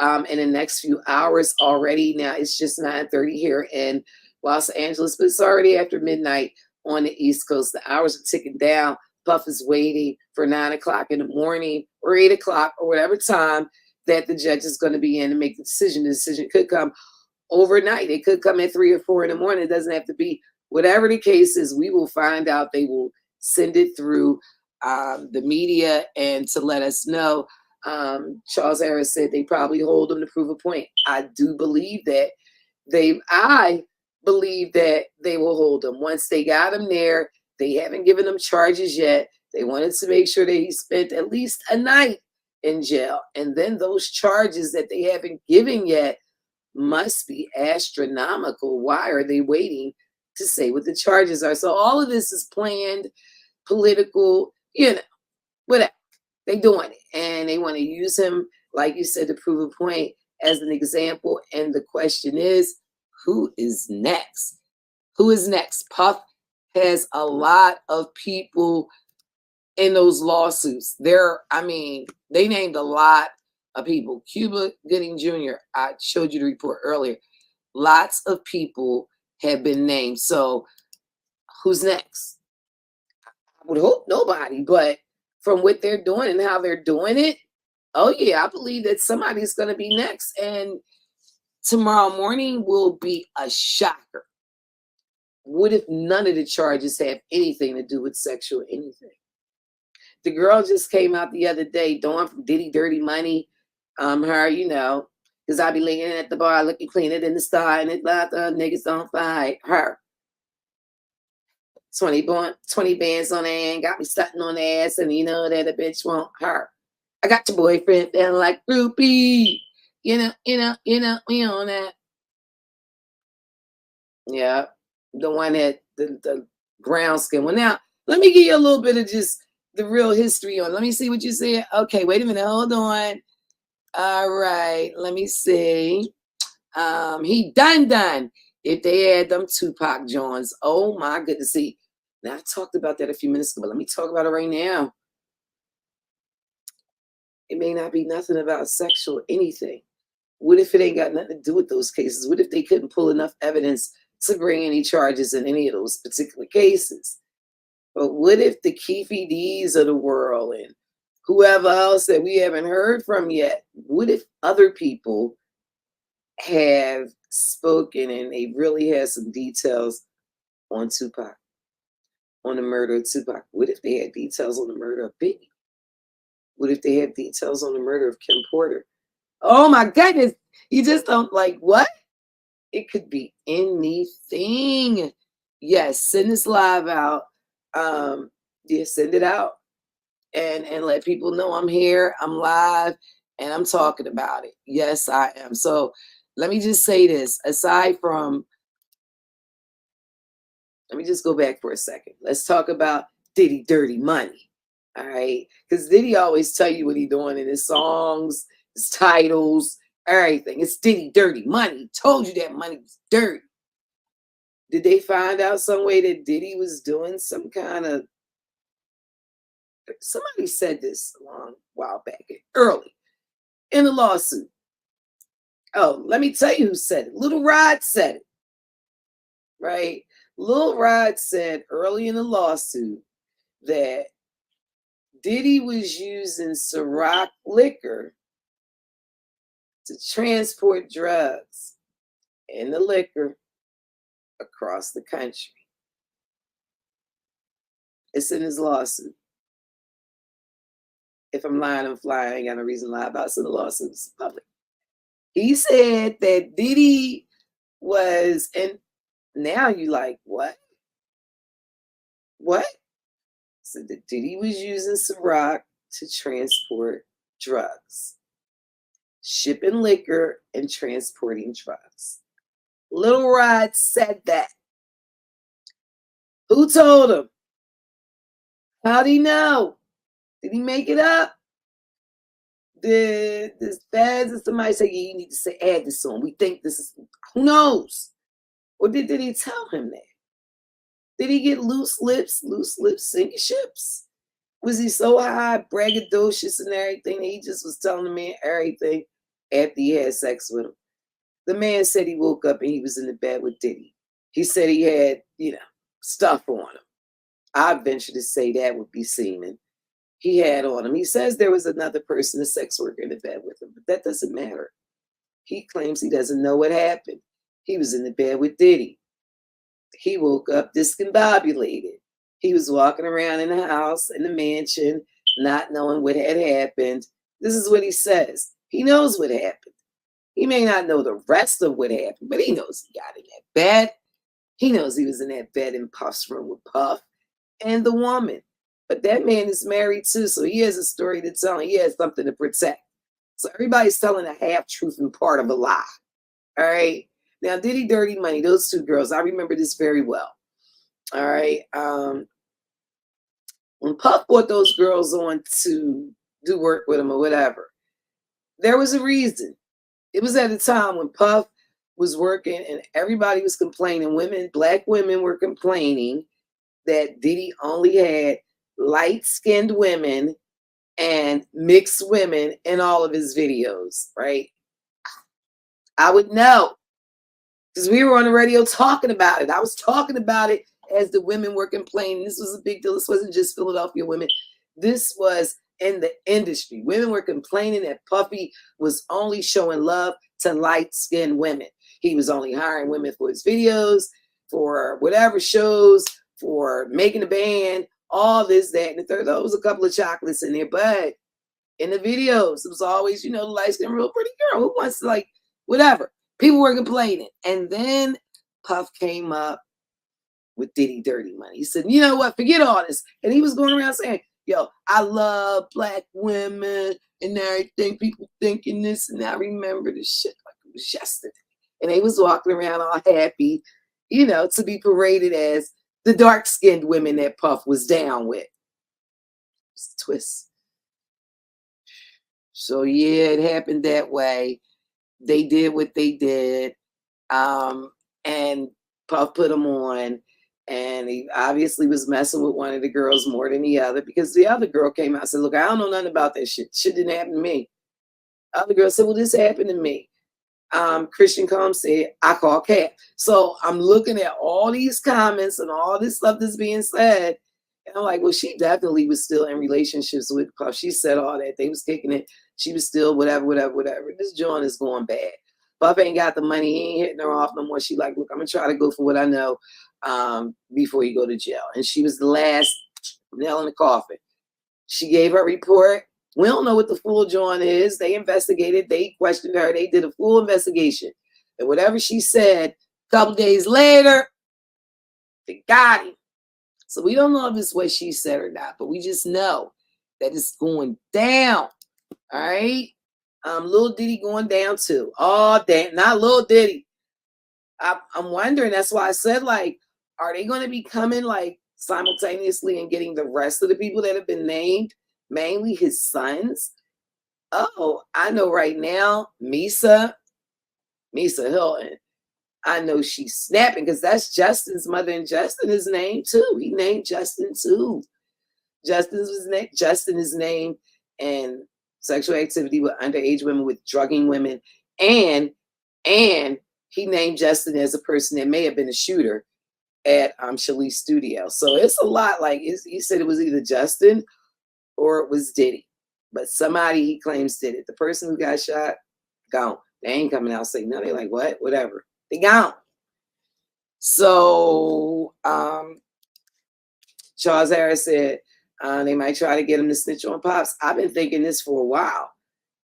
in the next few hours already. Now, it's just 9:30 here in Los Angeles, but it's already after midnight on the East Coast. The hours are ticking down. Puff is waiting for 9 o'clock in the morning or 8 o'clock or whatever time that the judge is going to be in to make the decision. The decision could come overnight. It could come at 3 or 4 in the morning. It doesn't have to be. Whatever the case is, we will find out. They will send it through the media and to let us know. Charles Harris said they probably hold him to prove a point. I do believe that I believe that they will hold him. Once they got him there, they haven't given him charges yet. They wanted to make sure that he spent at least a night in jail. And then those charges that they haven't given yet must be astronomical. Why are they waiting to say what the charges are? So all of this is planned, political, whatever. They doing it. And they want to use him, like you said, to prove a point as an example. And the question is, who is next? Who is next? Puff has a lot of people in those lawsuits. They named a lot of people. Cuba Gooding Jr., I showed you the report earlier. Lots of people have been named. So who's next? I would hope nobody, but from what they're doing and how they're doing it, oh yeah, I believe that somebody's going to be next. And tomorrow morning will be a shocker. What if none of the charges have anything to do with sexual anything? The girl just came out the other day, Dawn from Diddy Dirty Money. Her, because I be laying at the bar looking cleaner than the star, and it like the niggas don't fight. Her. 20 bands on her hand, got me stunting on the ass, and you know that a bitch want her. I got your boyfriend feeling like groupie. We on that. Yeah. The one that the brown skin. Well, now, let me give you a little bit of just the real history on. Let me see what you said. Okay, wait a minute. Hold on. All right. Let me see. He done. If they had them Tupac Johns. Oh, my goodness. See, now I talked about that a few minutes ago, but let me talk about it right now. It may not be nothing about sexual anything. What if it ain't got nothing to do with those cases? What if they couldn't pull enough evidence to bring any charges in any of those particular cases? But what if the Keefy D's of the world and whoever else that we haven't heard from yet, what if other people have spoken and they really have some details on Tupac, on the murder of Tupac? What if they had details on the murder of Biggie? What if they have details on the murder of Kim Porter? Oh my goodness. You just don't like what? It could be anything. Yes, send this live out. Send it out and let people know I'm here, I'm live, and I'm talking about it. Yes, I am. So let me just say this. Let me just go back for a second. Let's talk about Diddy Dirty Money. All right. Because Diddy always tell you what he's doing in his songs, his titles, everything. It's Diddy Dirty Money. Told you that money was dirty. Did they find out some way that Diddy was doing some kind of, somebody said this a long while back, early in the lawsuit. Oh, let me tell you who said it. Lil Rod said it, right? Lil Rod said early in the lawsuit that Diddy was using Ciroc liquor to transport drugs and the liquor across the country. It's in his lawsuit. If I'm lying, I'm flying. I ain't got no reason to lie about it. So the lawsuit is public. He said that Diddy was, and now you like, what? What? So that Diddy was using Ciroc to transport drugs, shipping liquor and transporting drugs. Lil Rod said that. Who told him? How'd he know? Did he make it up? Did this feds and somebody say, yeah, you need to say add this on? We think this is, who knows? Or did he tell him that? Did he get loose lips sinking ships? Was he so high, braggadocious and everything that he just was telling the man everything after he had sex with him? The man said he woke up and he was in the bed with Diddy. He said he had, stuff on him. I venture to say that would be semen. He had on him. He says there was another person, a sex worker, in the bed with him, but that doesn't matter. He claims he doesn't know what happened. He was in the bed with Diddy. He woke up discombobulated. He was walking around in the house, in the mansion, not knowing what had happened, This is what he says. He knows what happened. He may not know the rest of what happened, but he knows he got in that bed. He knows he was in that bed in Puff's room with Puff and the woman. But that man is married too, so he has a story to tell. He has something to protect. So everybody's telling a half-truth and part of a lie. All right? Now, Diddy, Dirty Money, those two girls, I remember this very well. All right? When Puff brought those girls on to do work with him or whatever, there was a reason. It was at a time when Puff was working and everybody was complaining. Black women were complaining that Diddy only had light-skinned women and mixed women in all of his videos, right? I would know because we were on the radio talking about it. I was talking about it as the women were complaining. This was a big deal. This wasn't just Philadelphia women. This was in the industry. Women were complaining that Puffy was only showing love to light-skinned women. He was only hiring women for his videos, for whatever shows, for making a band, all this, that, and the third. There was a couple of chocolates in there, but in the videos, it was always, the light-skinned, real pretty girl who wants to, like, whatever. People were complaining. And then Puff came up with Diddy Dirty Money. He said, you know what, forget all this. And he was going around saying, yo, I love black women and everything. People thinking this. And I remember this shit like it was yesterday. And they was walking around all happy, to be paraded as the dark-skinned women that Puff was down with. It's a twist. So, yeah, it happened that way. They did what they did. And Puff put them on. And he obviously was messing with one of the girls more than the other because the other girl came out and said, look, I don't know nothing about that shit. Shit didn't happen to me. The other girl said, well, this happened to me. Christian Combs said, I call Cap. So I'm looking at all these comments and all this stuff that's being said. And I'm like, well, she definitely was still in relationships with Puff. She said all that. They was kicking it. She was still whatever. This joint is going bad. Puff ain't got the money. He ain't hitting her off no more. She like, look, I'm going to try to go for what I know before you go to jail. And she was the last nail in the coffin. She gave her report. We don't know what the full joint is. They investigated. They questioned her. They did a full investigation. And whatever she said, a couple days later, they got him. So we don't know if it's what she said or not, but we just know that it's going down. All right? Lil Diddy going down too. Oh, damn. Not Lil Diddy. I'm wondering. That's why I said, like, are they going to be coming, like, simultaneously and getting the rest of the people that have been named? Mainly his sons. Oh, I know right now, Misa Hilton. I know she's snapping because that's Justin's mother, and Justin is named too. He named Justin too. Justin is named and sexual activity with underage women, with drugging women, and he named Justin as a person that may have been a shooter at Shali's studio. So it's a lot. Like he said, it was either Justin or it was Diddy, but somebody he claims did it. The person who got shot, gone. They ain't coming out saying no. They like what? Whatever. They gone. So Charles Harris said they might try to get him to snitch on Pops. I've been thinking this for a while.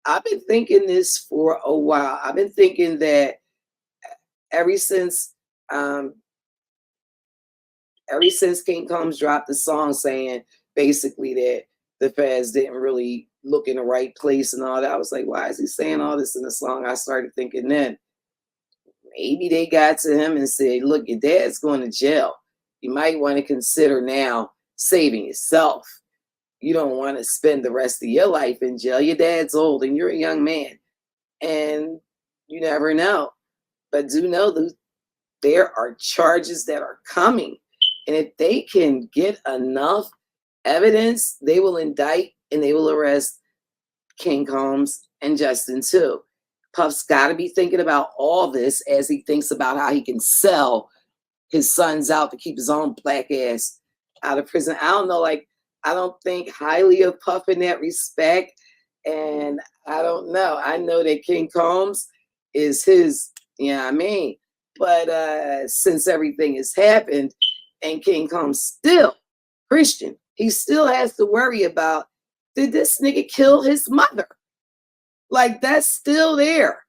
I've been thinking that ever since King Combs dropped the song saying basically that the feds didn't really look in the right place and all that, I was like, why is he saying all this in the song? I started thinking then maybe they got to him and said, look, your dad's going to jail. You might want to consider now saving yourself. You don't want to spend the rest of your life in jail. Your dad's old and you're a young man. And you never know. But do know that there are charges that are coming. And if they can get enough evidence, they will indict and they will arrest King Combs and Justin too. Puff's got to be thinking about all this as he thinks about how he can sell his sons out to keep his own black ass out of prison. I don't know, like, I don't think highly of Puff in that respect. And I don't know. I know that King Combs is his, But since everything has happened and King Combs still Christian, he still has to worry about, did this nigga kill his mother? Like, that's still there.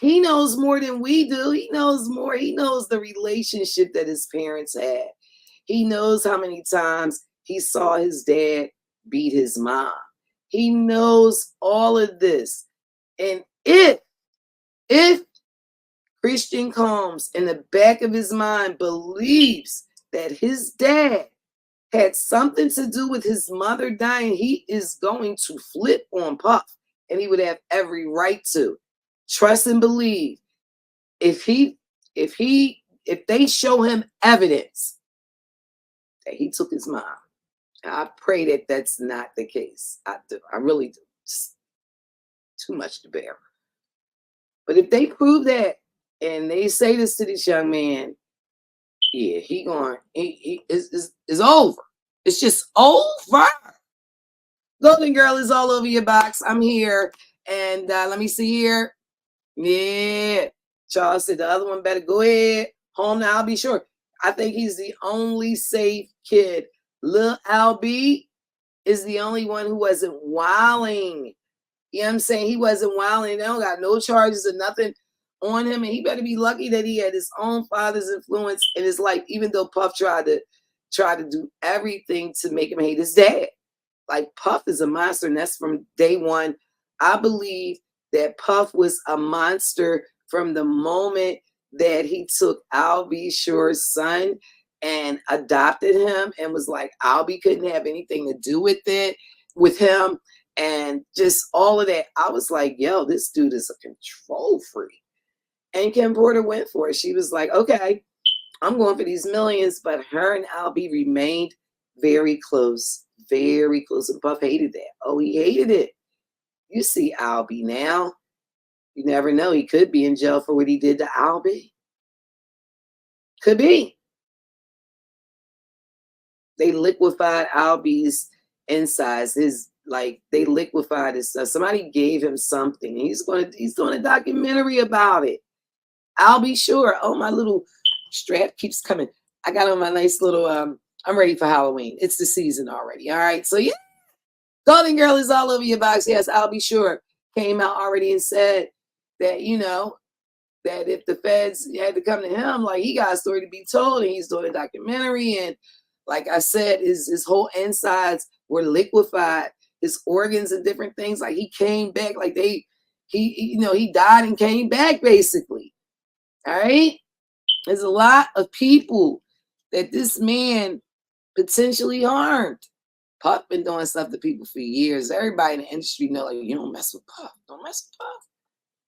He knows more than we do. He knows more. He knows the relationship that his parents had. He knows how many times he saw his dad beat his mom. He knows all of this. And if Christian Combs in the back of his mind believes that his dad had something to do with his mother dying, he is going to flip on Puff, and he would have every right to. Trust and believe. If they show him evidence that he took his mom, I pray that that's not the case. I do. I really do. It's too much to bear. But if they prove that and they say this to this young man, yeah, it's over. It's just over. Golden Girl is all over your box. I'm here. And let me see here. Yeah. Charles said the other one better go ahead. Home now, I'll be sure. I think he's the only safe kid. Lil Albie is the only one who wasn't wilding. You know what I'm saying? He wasn't wilding. They don't got no charges or nothing on him. And he better be lucky that he had his own father's influence in his life, even though Puff tried to do everything to make him hate his dad. Like, Puff is a monster, and that's from day one. I believe that Puff was a monster from the moment that he took Albie Shore's son and adopted him and was like, Albie couldn't have anything to do with him, and just all of that. I was like, yo, this dude is a control freak. And Kim Porter went for it. She was like, okay, I'm going for these millions. But her and Albie remained very close, very close. And Puff hated that. Oh, he hated it. You see Albie now. You never know. He could be in jail for what he did to Albie. Could be. They liquefied Albie's insides. They liquefied his stuff. Somebody gave him something. He's doing a documentary about it. Albie Shore. Oh, my little strap keeps coming. I got on my nice little I'm ready for Halloween. It's the season already. All right. So yeah. Golden Girl is all over your box. Yes, Albie Shore came out already and said that, that if the feds had to come to him, like, he got a story to be told, and he's doing a documentary. And like I said, his whole insides were liquefied, his organs and different things. Like, he came back, like he died and came back, basically. All right. There's a lot of people that this man potentially harmed. Puff been doing stuff to people for years. Everybody in the industry know, like, you don't mess with Puff. Don't mess with Puff.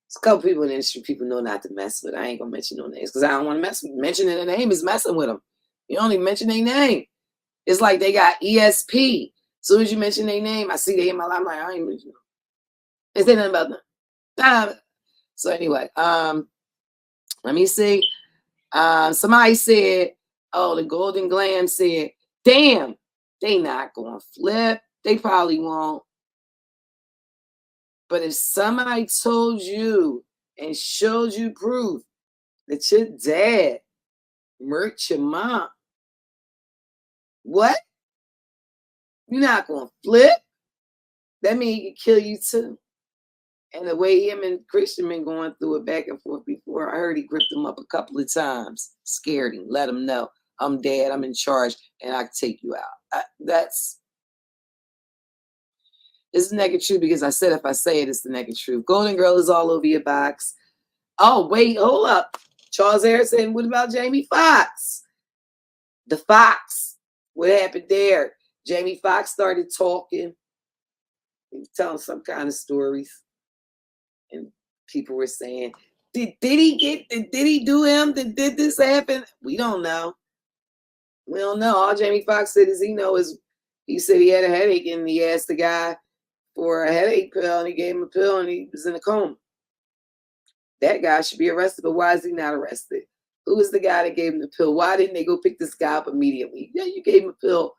There's a couple people in the industry people know not to mess with. I ain't gonna mention no names because I don't want to mess with. Mentioning the name is messing with them. You don't even mention their name. It's like they got ESP. As soon as you mention their name, I see they in my life. I'm like, I ain't mention them. They say nothing about them. So anyway, let me see. Somebody said, oh, the Golden Glam said, damn, they not gonna flip. They probably won't. But if somebody told you and showed you proof that your dad murked your mom, what? You're not gonna flip? That means he could kill you too. And the way him and Christian been going through it back and forth before, I heard he gripped him up a couple of times, scared him, let him know, I'm dad, I'm in charge, and I can take you out. It's the naked truth, because I said if I say it, it's the naked truth. Golden Girl is all over your box. Oh, wait, hold up. Charles Harrison, what about Jamie Foxx? The Fox. What happened there? Jamie Foxx started talking. He was telling some kind of stories. And people were saying, did he do him? Did this happen? We don't know. We don't know. All Jamie Foxx said is he said he had a headache, and he asked the guy for a headache pill, and he gave him a pill, and he was in a coma. That guy should be arrested, but why is he not arrested? Who was the guy that gave him the pill? Why didn't they go pick this guy up immediately? Yeah, you gave him a pill,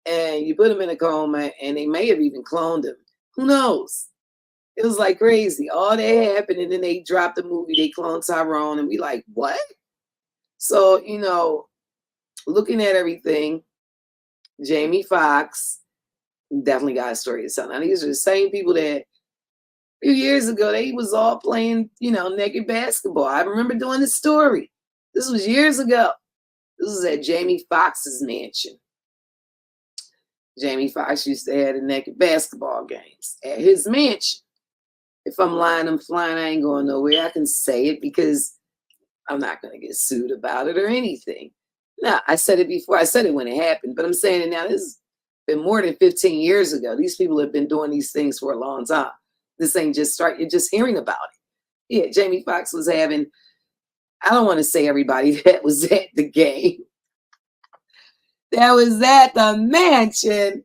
and you put him in a coma, and they may have even cloned him. Who knows? It was like crazy. All that happened, and then they dropped the movie. They cloned Tyrone, and we like, what? So, looking at everything, Jamie Foxx definitely got a story to tell. Now, these are the same people that few years ago, they was all playing, naked basketball. I remember doing this story. This was years ago. This was at Jamie Foxx's mansion. Jamie Foxx used to have the naked basketball games at his mansion. If I'm lying, I'm flying. I ain't going nowhere. I can say it because I'm not going to get sued about it or anything. No, I said it before. I said it when it happened, but I'm saying it now. This has been more than 15 years ago. These people have been doing these things for a long time. This ain't just start. You're just hearing about it. Yeah, Jamie Foxx was having, I don't want to say everybody that was at the game. That was at the mansion.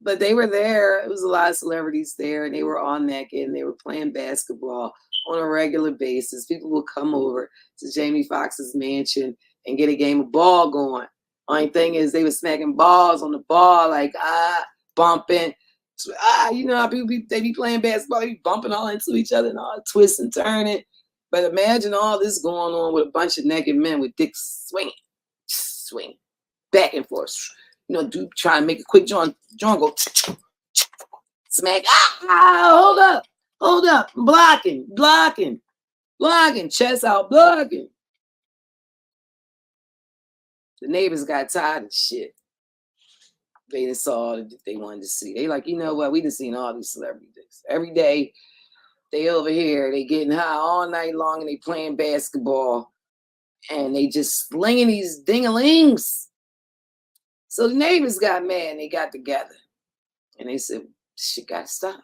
But they were there. It was a lot of celebrities there, and they were all naked, and they were playing basketball on a regular basis. People would come over to Jamie Foxx's mansion and get a game of ball going. Only thing is they were smacking balls on the ball, like, bumping. You know how people they be playing basketball, they be bumping all into each other and all twisting and turning. But imagine all this going on with a bunch of naked men with dicks swinging, back and forth. Do try and make a quick John go smack. Hold up, blocking, chest out, blocking. The neighbors got tired of shit. They just saw all they wanted to see. They like, you know what? We done seen all these celebrities. Every day they over here, they getting high all night long and they playing basketball and they just slinging these ding-a-lings. So the neighbors got mad and they got together and they said, this shit got to stop.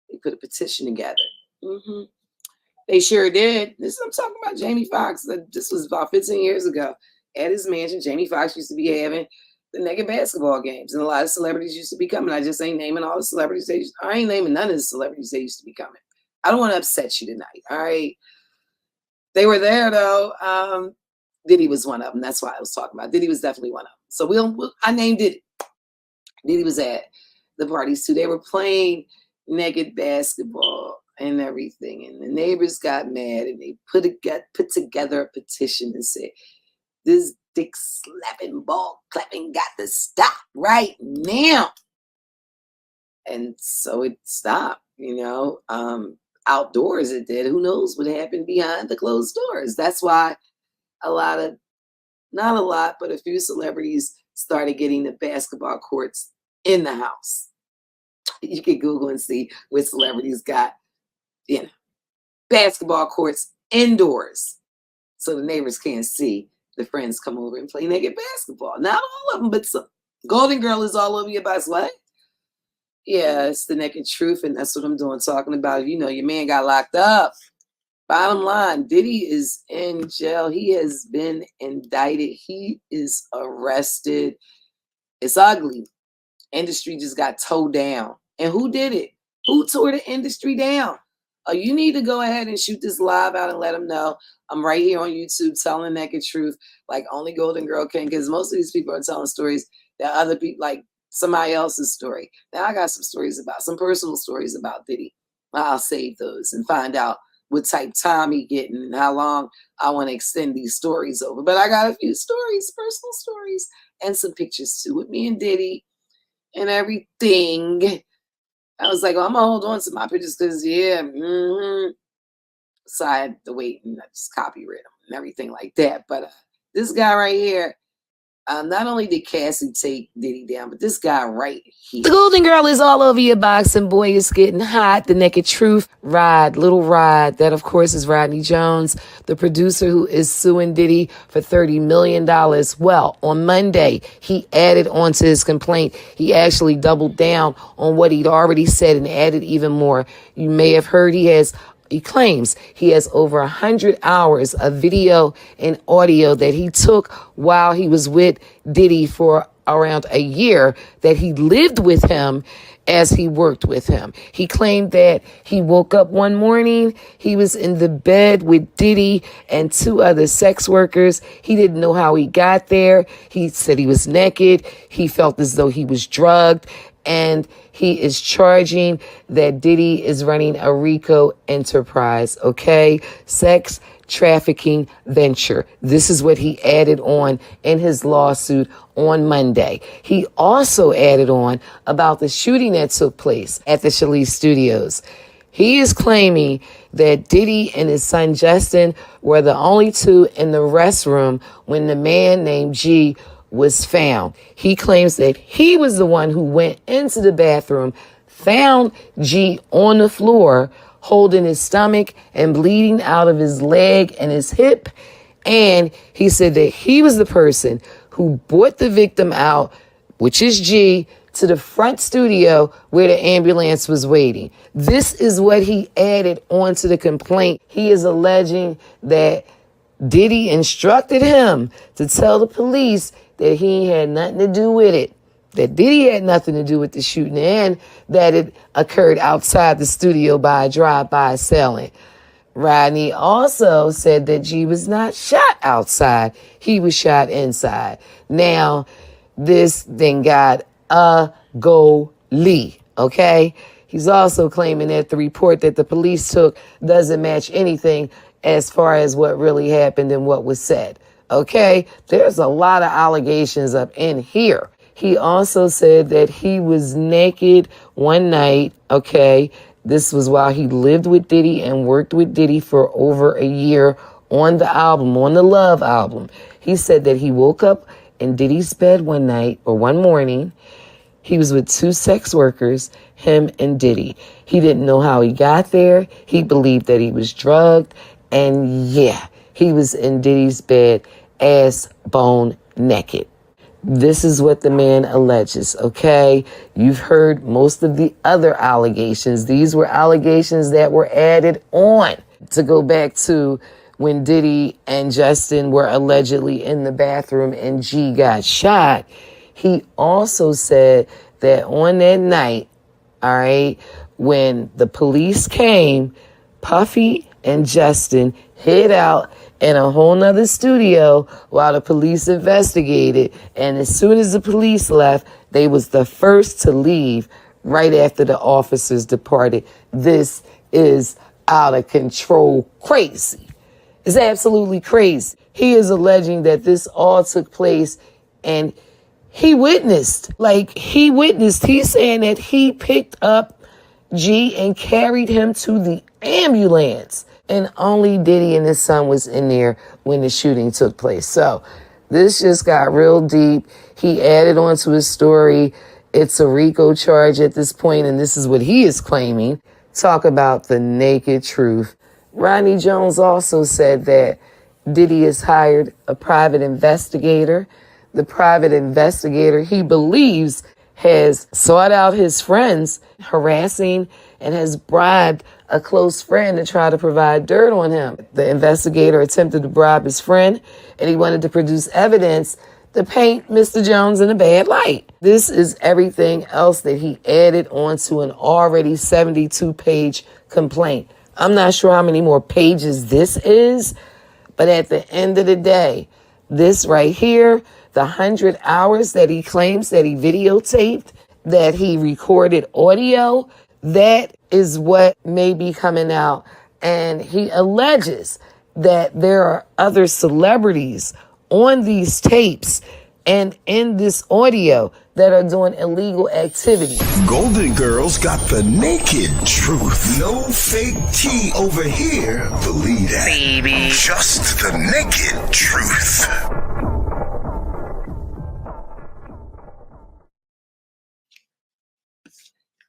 They put a petition together. They sure did. I'm talking about Jamie Foxx. This was about 15 years ago. At his mansion, Jamie Foxx used to be having the naked basketball games. And a lot of celebrities used to be coming. I just ain't naming all the celebrities. I ain't naming none of the celebrities they used to be coming. I don't want to upset you tonight, all right? They were there, though. Diddy was one of them. That's why I was talking about. Diddy was definitely one of them. So I named Diddy. Diddy was at the parties, too. They were playing naked basketball and everything. And the neighbors got mad, and they put together a petition and said, this dick slapping, ball clapping got to stop right now. And so it stopped, outdoors it did. Who knows what happened behind the closed doors? That's why not a lot, but a few celebrities started getting the basketball courts in the house. You can Google and see what celebrities got, basketball courts indoors. So the neighbors can't see the friends come over and play naked basketball. Not all of them, but some. Golden Girl is all over your box. What? Yeah, it's the naked truth, and that's what I'm doing, talking about. Your man got locked up. Bottom line, Diddy is in jail. He has been indicted. He is arrested. It's ugly. Industry just got towed down. And who did it? Who tore the industry down? You need to go ahead and shoot this live out and let them know. I'm right here on YouTube telling the naked truth like only Golden Girl can, because most of these people are telling stories that other people, like somebody else's story. Now I got some personal stories about Diddy. I'll save those and find out what type time he getting and how long I want to extend these stories over. But I got a few stories, personal stories, and some pictures too with me and Diddy and everything. I was like, I'm going to hold on to my pictures because, So I had to wait and I just copyright them and everything like that. But this guy right here, not only did Cassie take Diddy down, but this guy right here. The Golden Girl is all over your box, and boy, it's getting hot. The naked truth. Little Rod, that of course is Rodney Jones, the producer who is suing Diddy for $30 million. Well, on Monday, he added on to his complaint. He actually doubled down on what he'd already said and added even more. You may have heard he claims he has over 100 hours of video and audio that he took while he was with Diddy for around a year, that he lived with him as he worked with him. He claimed that he woke up one morning, he was in the bed with Diddy and two other sex workers. He didn't know how he got there. He said he was naked. He felt as though he was drugged. And he is charging that Diddy is running a RICO enterprise, okay? Sex trafficking venture. This is what he added on in his lawsuit on Monday. He also added on about the shooting that took place at the Chalice Studios. He is claiming that Diddy and his son Justin were the only two in the restroom when the man named G was found. He claims that he was the one who went into the bathroom, found G on the floor, holding his stomach and bleeding out of his leg and his hip. And he said that he was the person who brought the victim out, which is G, to the front studio where the ambulance was waiting. This is what he added onto the complaint. He is alleging that Diddy instructed him to tell the police that he had nothing to do with it, that Diddy had nothing to do with the shooting, and that it occurred outside the studio by a drive-by assailant. Rodney also said that G was not shot outside. He was shot inside. Now, this then got a goalie, okay? He's also claiming that the report that the police took doesn't match anything as far as what really happened and what was said, okay? There's a lot of allegations up in here. He also said that he was naked one night, okay? This was while he lived with Diddy and worked with Diddy for over a year on the album, on the Love album. He said that he woke up in Diddy's bed one night or one morning. He was with two sex workers, him and Diddy. He didn't know how he got there. He believed that he was drugged. And yeah, he was in Diddy's bed, ass bone naked. This is what the man alleges, okay? You've heard most of the other allegations. These were allegations that were added on to go back to when Diddy and Justin were allegedly in the bathroom and G got shot. He also said that on that night, all right, when the police came, Puffy and Justin hid out in a whole nother studio while the police investigated. And as soon as the police left, they was the first to leave right after the officers departed. This is out of control crazy. It's absolutely crazy. He is alleging that this all took place and he witnessed. He's saying that he picked up G and carried him to the ambulance. And only Diddy and his son was in there when the shooting took place. So this just got real deep. He added on to his story. It's a RICO charge at this point, and this is what he is claiming. Talk about the naked truth. Rodney Jones also said that Diddy has hired a private investigator. The private investigator, he believes, has sought out his friends harassing and has bribed a close friend to try to provide dirt on him. The investigator attempted to bribe his friend, and he wanted to produce evidence to paint Mr. Jones in a bad light. This is everything else that he added onto an already 72-page complaint. I'm not sure how many more pages this is, but at the end of the day, this right here, the 100 hours that he claims that he videotaped, that he recorded audio, that is what may be coming out. And he alleges that there are other celebrities on these tapes and in this audio that are doing illegal activities. Golden Girls got the naked truth. No fake tea over here. Believe that. Baby. Just the naked truth.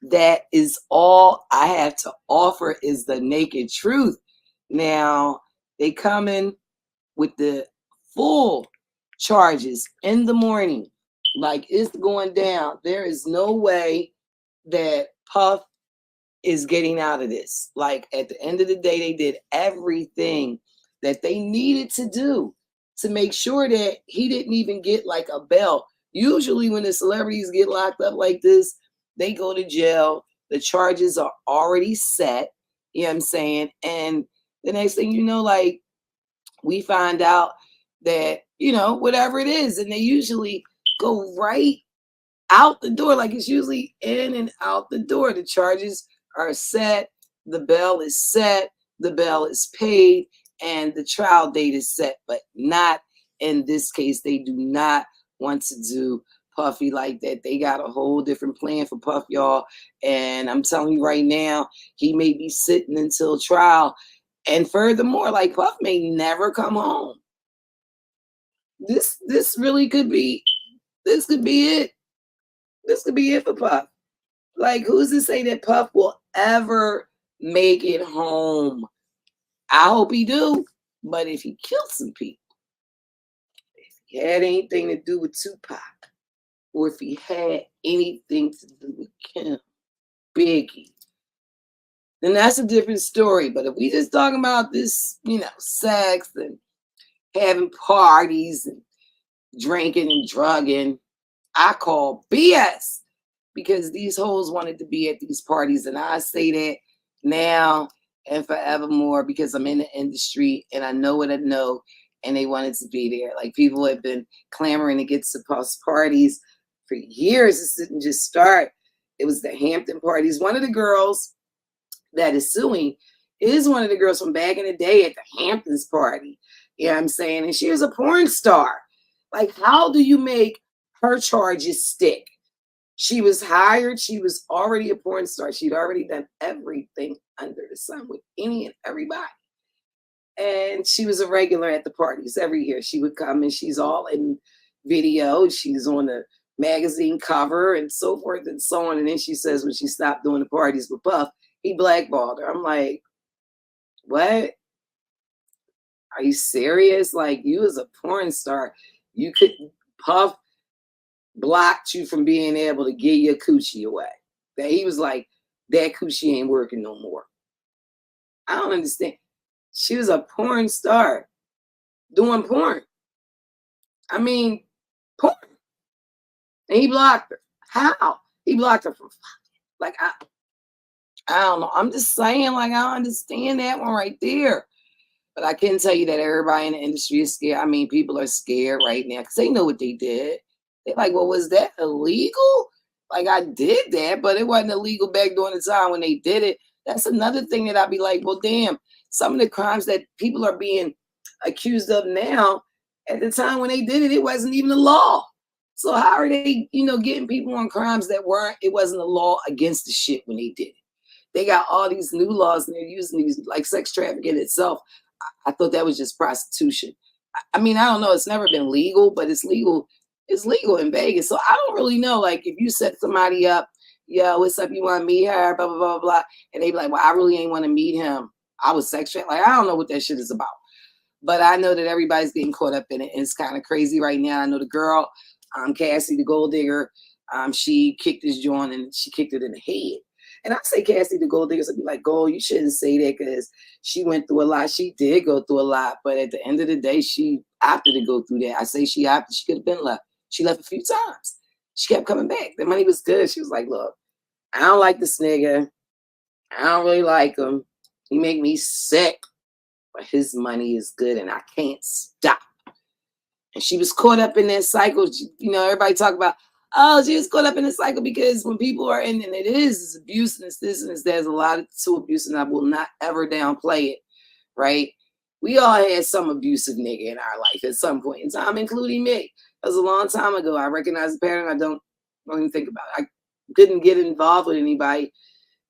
That is all I have to offer is the naked truth. Now, they come in with the full charges in the morning. Like, it's going down. There is no way that Puff is getting out of this. Like, at the end of the day, they did everything that they needed to do to make sure that he didn't even get like a bail. Usually when the celebrities get locked up like this, they go to jail. The charges are already set. You know what I'm saying? And the next thing you know, like, we find out that, you know, whatever it is, and they usually go right out the door. Like, it's usually in and out the door. The charges are set. The bail is set. The bail is paid. And the trial date is set. But not in this case. They do not want to do Puffy like that. They got a whole different plan for Puff, y'all. And I'm telling you right now, he may be sitting until trial. And furthermore, like Puff may never come home. This really could be, this could be it. This could be it for Puff. Like, who's to say that Puff will ever make it home? I hope he do. But if he killed some people, if he had anything to do with Tupac, or if he had anything to do with Kim, Biggie, then that's a different story. But if we just talking about this, you know, sex and having parties and drinking and drugging, I call BS, because these hoes wanted to be at these parties. And I say that now and forevermore because I'm in the industry and I know what I know, and they wanted to be there. Like, people have been clamoring to get to Puff's parties for years. This didn't just start. It was the Hampton parties. One of the girls that is suing is one of the girls from back in the day at the Hamptons party. You know what I'm saying? And she was a porn star. Like, how do you make her charges stick? She was hired. She was already a porn star. She'd already done everything under the sun with any and everybody. And she was a regular at the parties every year. She would come and she's all in video. She's on the magazine cover and so forth and so on. And then she says when she stopped doing the parties with Puff, he blackballed her. I'm like, what? Are you serious? Like, you as a porn star, you could, Puff blocked you from being able to give your coochie away. That he was like, that coochie ain't working no more. I don't understand. She was a porn star doing porn. I mean, porn. And he blocked her. How? He blocked her from fucking. Like, I don't know. I'm just saying, like, I don't understand that one right there. But I can tell you that everybody in the industry is scared. I mean, people are scared right now because they know what they did. They're like, well, was that illegal? Like, I did that, but it wasn't illegal back during the time when they did it. That's another thing that I'd be like, well, damn, some of the crimes that people are being accused of now, at the time when they did it, it wasn't even a law. So how are they, you know, getting people on crimes that weren't, it wasn't a law against the shit when they did it? They got all these new laws and they're using these, like sex trafficking itself. I thought that was just prostitution. I mean, I don't know. It's never been legal, but it's legal. It's legal in Vegas. So I don't really know. Like, if you set somebody up, yo, what's up? You want to meet her? Blah, blah, blah, blah. And they be like, well, I really ain't want to meet him. I was sex trafficking. Like, I don't know what that shit is about. But I know that everybody's getting caught up in it. And it's kind of crazy right now. I know the girl, Cassie, the gold digger, she kicked this joint and she kicked it in the head. And I say Cassie the gold diggers would be like, Gold, you shouldn't say that because she went through a lot. She did go through a lot. But at the end of the day, she opted to go through that. I say she opted. She could have been left. She left a few times. She kept coming back. The money was good. She was like, look, I don't like this nigga. I don't really like him. He make me sick. But his money is good and I can't stop. And she was caught up in that cycle. You know, everybody talk about, oh, she was caught up in the cycle because when people are in, and it is abuse and it's this and it's, there's a lot to abuse, and I will not ever downplay it, right? We all had some abusive nigga in our life at some point in time, including me. That was a long time ago. I recognize the pattern. I don't even think about it. I couldn't get involved with anybody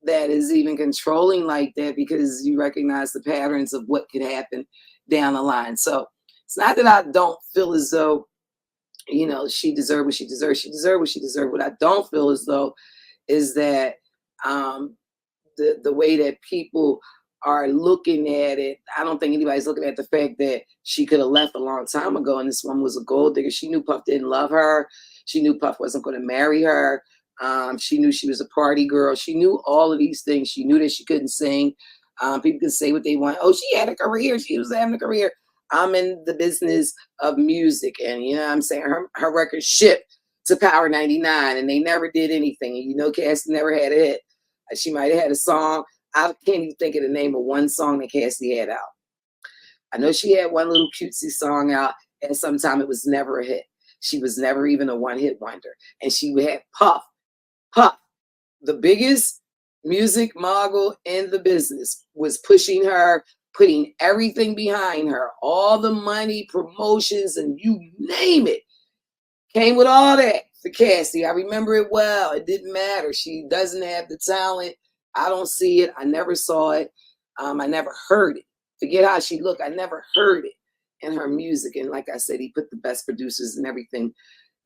that is even controlling like that because you recognize the patterns of what could happen down the line. So it's not that I don't feel as though, you know, she deserved what she deserved. She deserved what she deserved. What I don't feel as though is that the way that people are looking at it, I don't think anybody's looking at the fact that she could have left a long time ago and this woman was a gold digger. She knew Puff didn't love her. She knew Puff wasn't going to marry her. She knew she was a party girl. She knew all of these things. She knew that she couldn't sing. People could say what they want. Oh, she had a career. She was having a career. I'm in the business of music, and you know what I'm saying, her record shipped to Power 99 and they never did anything. And you know, Cassie never had a hit. She might have had a song. I can't even think of the name of one song that Cassie had out. I know she had one little cutesy song out, and sometime it was never a hit. She was never even a one-hit wonder. And she had Puff, the biggest music mogul in the business, was pushing her, putting everything behind her, all the money, promotions, and you name it, came with all that for Cassie. I remember it well. It didn't matter. She doesn't have the talent. I don't see it. I never saw it. I never heard it. Forget how she looked. I never heard it in her music. And like I said, he put the best producers and everything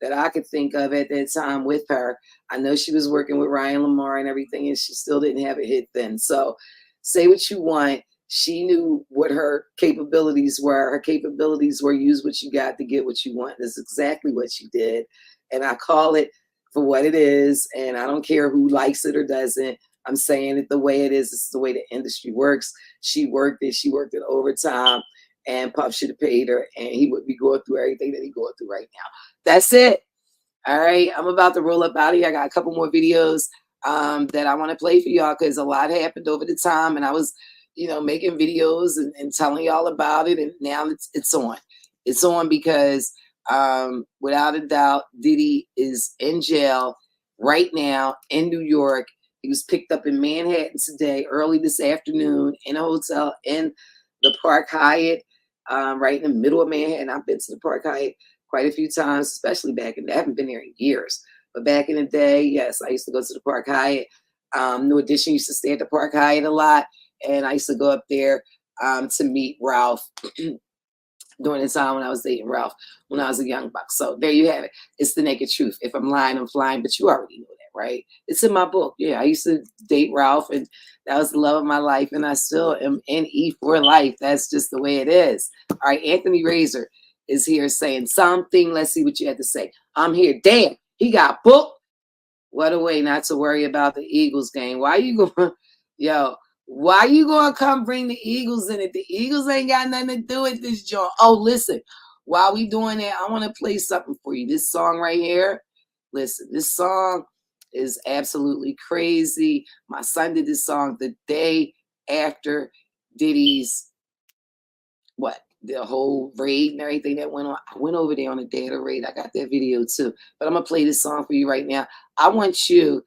that I could think of at that time with her. I know she was working with Ryan Lamar and everything, and she still didn't have a hit then. So say what you want. She knew what her capabilities were. Her capabilities were use what you got to get what you want. That's exactly what she did. And I call it for what it is. And I don't care who likes it or doesn't. I'm saying it the way it is. This is the way the industry works. She worked it. She worked it overtime. And Puff should have paid her. And he would be going through everything that he's going through right now. That's it. All right. I'm about to roll up out of here. I got a couple more videos that I want to play for y'all because a lot happened over the time. And I was, making videos and telling y'all about it. And now it's on. It's on because without a doubt, Diddy is in jail right now in New York. He was picked up in Manhattan today, early this afternoon, in a hotel in the Park Hyatt, right in the middle of Manhattan. I've been to the Park Hyatt quite a few times, especially back in the day. I haven't been there in years. But back in the day, yes, I used to go to the Park Hyatt. New Edition used to stay at the Park Hyatt a lot. And I used to go up there to meet Ralph during the time when I was dating Ralph, when I was a young buck. So there you have it. It's the naked truth. If I'm lying, I'm flying. But you already know that, right? It's in my book. Yeah, I used to date Ralph, and that was the love of my life. And I still am in E for life. That's just the way it is. All right, Anthony Razor is here saying something. Let's see what you have to say. I'm here. Damn, he got booked. What a way not to worry about the Eagles game. Why you going, why you going to come bring the Eagles in it? The Eagles ain't got nothing to do with this joint. Oh, listen, while we doing that, I want to play something for you. This song right here, listen, this song is absolutely crazy. My son did this song the day after Diddy's, the whole raid and everything that went on. I went over there on the day of the raid. I got that video too. But I'm going to play this song for you right now. I want you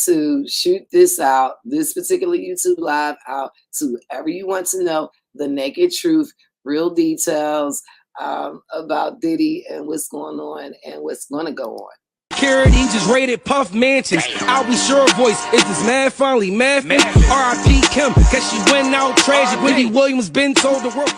to shoot this out, this particular YouTube live out to whoever you want to know the naked truth, real details about Diddy and what's going on and what's going to go on. Security just raided Puff mansions. I'll be sure voice is this man finally mad. R.I.P. Kim, cause she went out tragic. Wendy Williams been told the world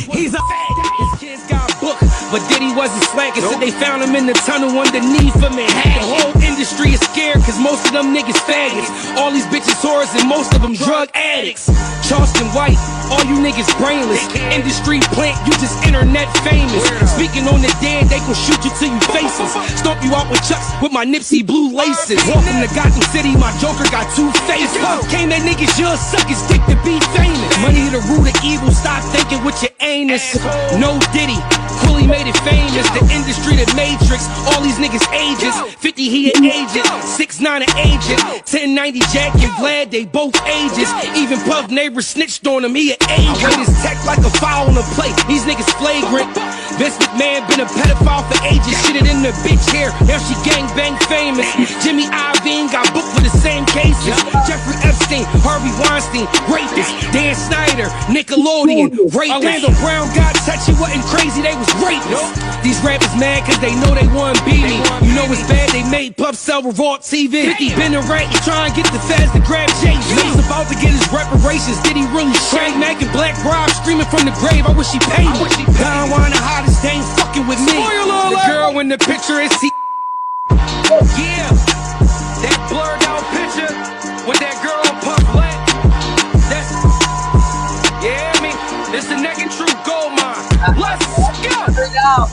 he's a fag. His kids got booked, but Diddy wasn't slacking. Said they found him in the tunnel underneath him in Manhattan. The whole industry is scared cause most of them niggas faggots. All these bitches whores and most of them drug addicts. Charleston White, all you niggas brainless. Industry plant, you just internet famous. Speaking on the dead, they gon' shoot you till you faceless. Stomp you out with Chucks with my Nipsey blue laces. Welcome to Gotham City, my Joker got 2 faces. Came that niggas, you'll suck his dick to be famous. Money to the root of evil, stop thinking with your anus. No Diddy, Quilly made it famous. The industry, the matrix, all these niggas ages. 50 he an agent, 6'9" an agent, 1090 Jack and Vlad, they both ages. Even Puff neighbor snitched on him, he an agent. I read his tech like a foul on the plate, these niggas flagrant. Vince McMahon been a pedophile for ages. Shitted in the bitch hair, now she gangbang famous. Jimmy Iovine got booked for the same cases. Jeffrey Epstein, Harvey Weinstein, rapist. Dan Snyder, Nickelodeon, rapist. Orlando Brown got touchy, wasn't crazy, they was rapists. These rappers mad cause they know they won't beat me. You know it's bad, they made Puff sell Revolt TV. 50 been a rat, try and get the feds to grab Jay-Z. He's about to get his reparations, did he really shake? Mac and Black Rob screaming from the grave, I wish he paid me. Don Juan the hottest, they ain't fucking with me. The girl in the picture is he. Yeah, that blurred out picture with that girl on Puff Lat. That's, yeah, I mean, this the naked truth gold mine. Let's go.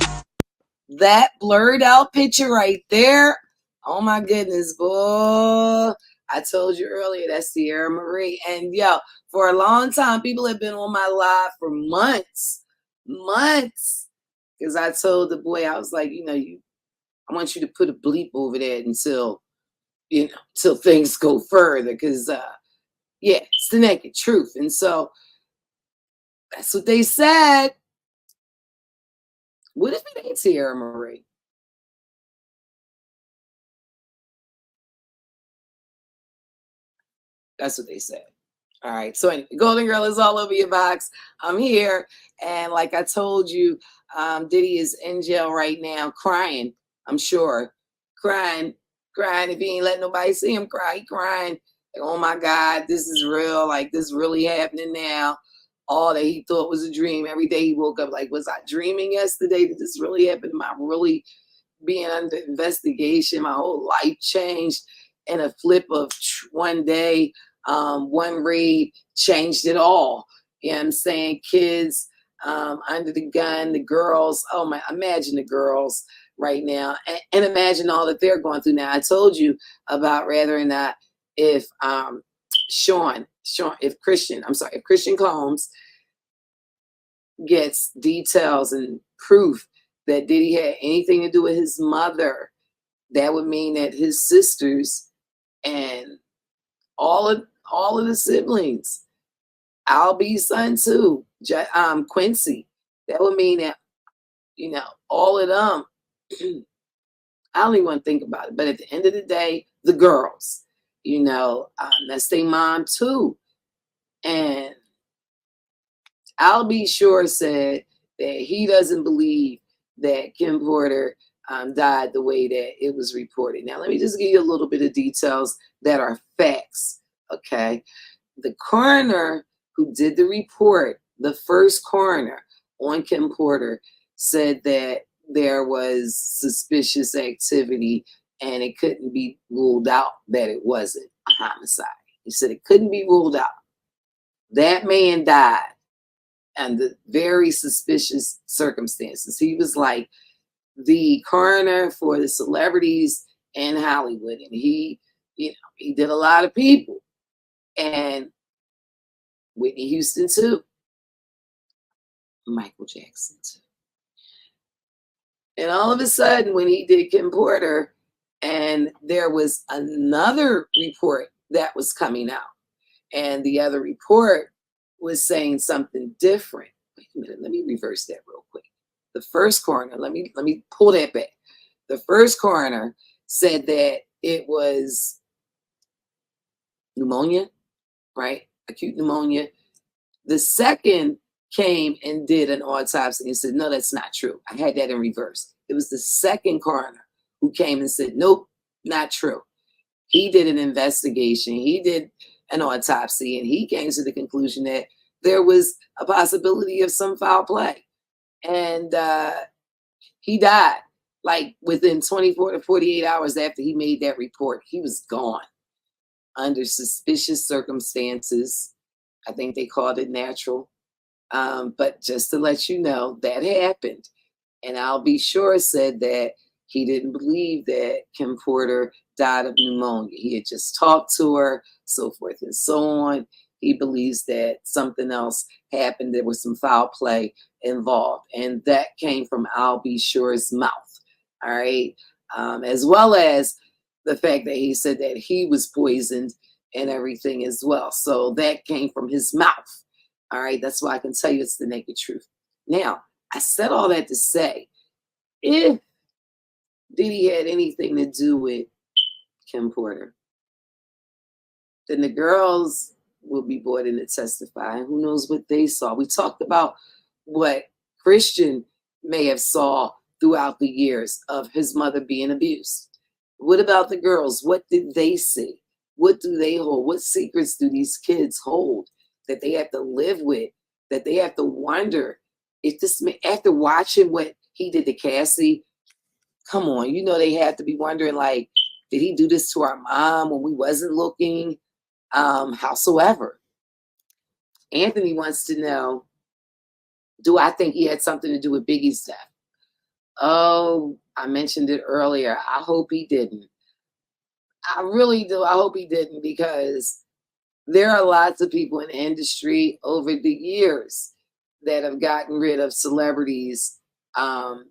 That blurred out picture right there. Oh my goodness, boy. I told you earlier, that's Sierra Marie. And yo, for a long time, people have been on my live for months. Because I told the boy, I was like, I want you to put a bleep over there until things go further. Because, it's the naked truth. And so that's what they said. What if it ain't Sierra Marie? That's what they said. All right. So anyway, Golden Girl is all over your box. I'm here. And like I told you, Diddy is in jail right now crying, I'm sure, crying. If he ain't let nobody see him cry, he crying. Like, oh my God, this is real. Like, this really happening now. All that he thought was a dream. Every day he woke up like, was I dreaming yesterday? Did this really happen? Am I really being under investigation? My whole life changed in a flip of one day. One read changed it all. You know what I'm saying? Kids under the gun, the girls. Oh my, imagine the girls right now, and imagine all that they're going through now. I told you about whether or not if if Christian Combs gets details and proof that Diddy had anything to do with his mother, that would mean that his sisters and all of the siblings, Albie's son too, Quincy, that would mean that, you know, all of them. I don't even want to think about it. But at the end of the day, the girls, you know, that's their mom too. And Albie Shore said that he doesn't believe that Kim Porter died the way that it was reported. Now, let me just give you a little bit of details that are facts, okay? The coroner who did the report, the first coroner on Kim Porter, said that there was suspicious activity and it couldn't be ruled out that it wasn't a homicide. He said it couldn't be ruled out. That man died under very suspicious circumstances. He was like the coroner for the celebrities in Hollywood, and he, you know, he did a lot of people, and Whitney Houston too, Michael Jackson too. And all of a sudden, when he did Kim Porter, and there was another report that was coming out, and the other report was saying something different. Wait a minute, let me reverse that real quick. The first coroner, let me pull that back. The first coroner said that it was pneumonia, right? Acute pneumonia. The second came and did an autopsy and said, no, that's not true. I had that in reverse. It was the second coroner who came and said, nope, not true. He did an investigation. He did an autopsy, and he came to the conclusion that there was a possibility of some foul play. And he died like within 24 to 48 hours after he made that report. He was gone under suspicious circumstances. I think they called it natural. But just to let you know, that happened. And Albie Shore said that he didn't believe that Kim Porter died of pneumonia. He had just talked to her, so forth and so on. He believes that something else happened. There was some foul play involved. And that came from Albie Shore's mouth. All right. As well as the fact that he said that he was poisoned and everything as well. So that came from his mouth. All right. That's why I can tell you it's the naked truth. Now, I said all that to say, if Diddy had anything to do with Kim Porter, then the girls will be brought in to testify. Who knows what they saw? We talked about what Christian may have saw throughout the years of his mother being abused. What about the girls? What did they see? What do they hold? What secrets do these kids hold that they have to live with, that they have to wonder if this, after watching what he did to Cassie, come on, you know, they have to be wondering, like, did he do this to our mom when we wasn't looking? Howsoever, Anthony wants to know, do I think he had something to do with Biggie's death? Oh, I mentioned it earlier. I hope he didn't. I really do. I hope he didn't, because there are lots of people in the industry over the years that have gotten rid of celebrities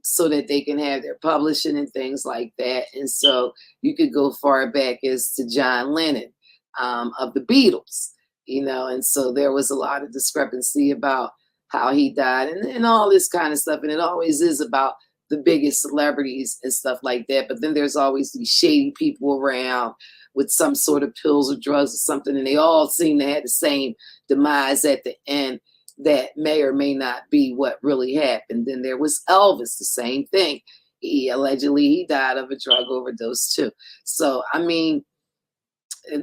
so that they can have their publishing and things like that. And so you could go far back as to John Lennon of the Beatles, you know, and so there was a lot of discrepancy about how he died and all this kind of stuff. And it always is about the biggest celebrities and stuff like that. But then there's always these shady people around with some sort of pills or drugs or something, and they all seem to have the same demise at the end that may or may not be what really happened. Then there was Elvis, the same thing. he died of a drug overdose too. So I mean,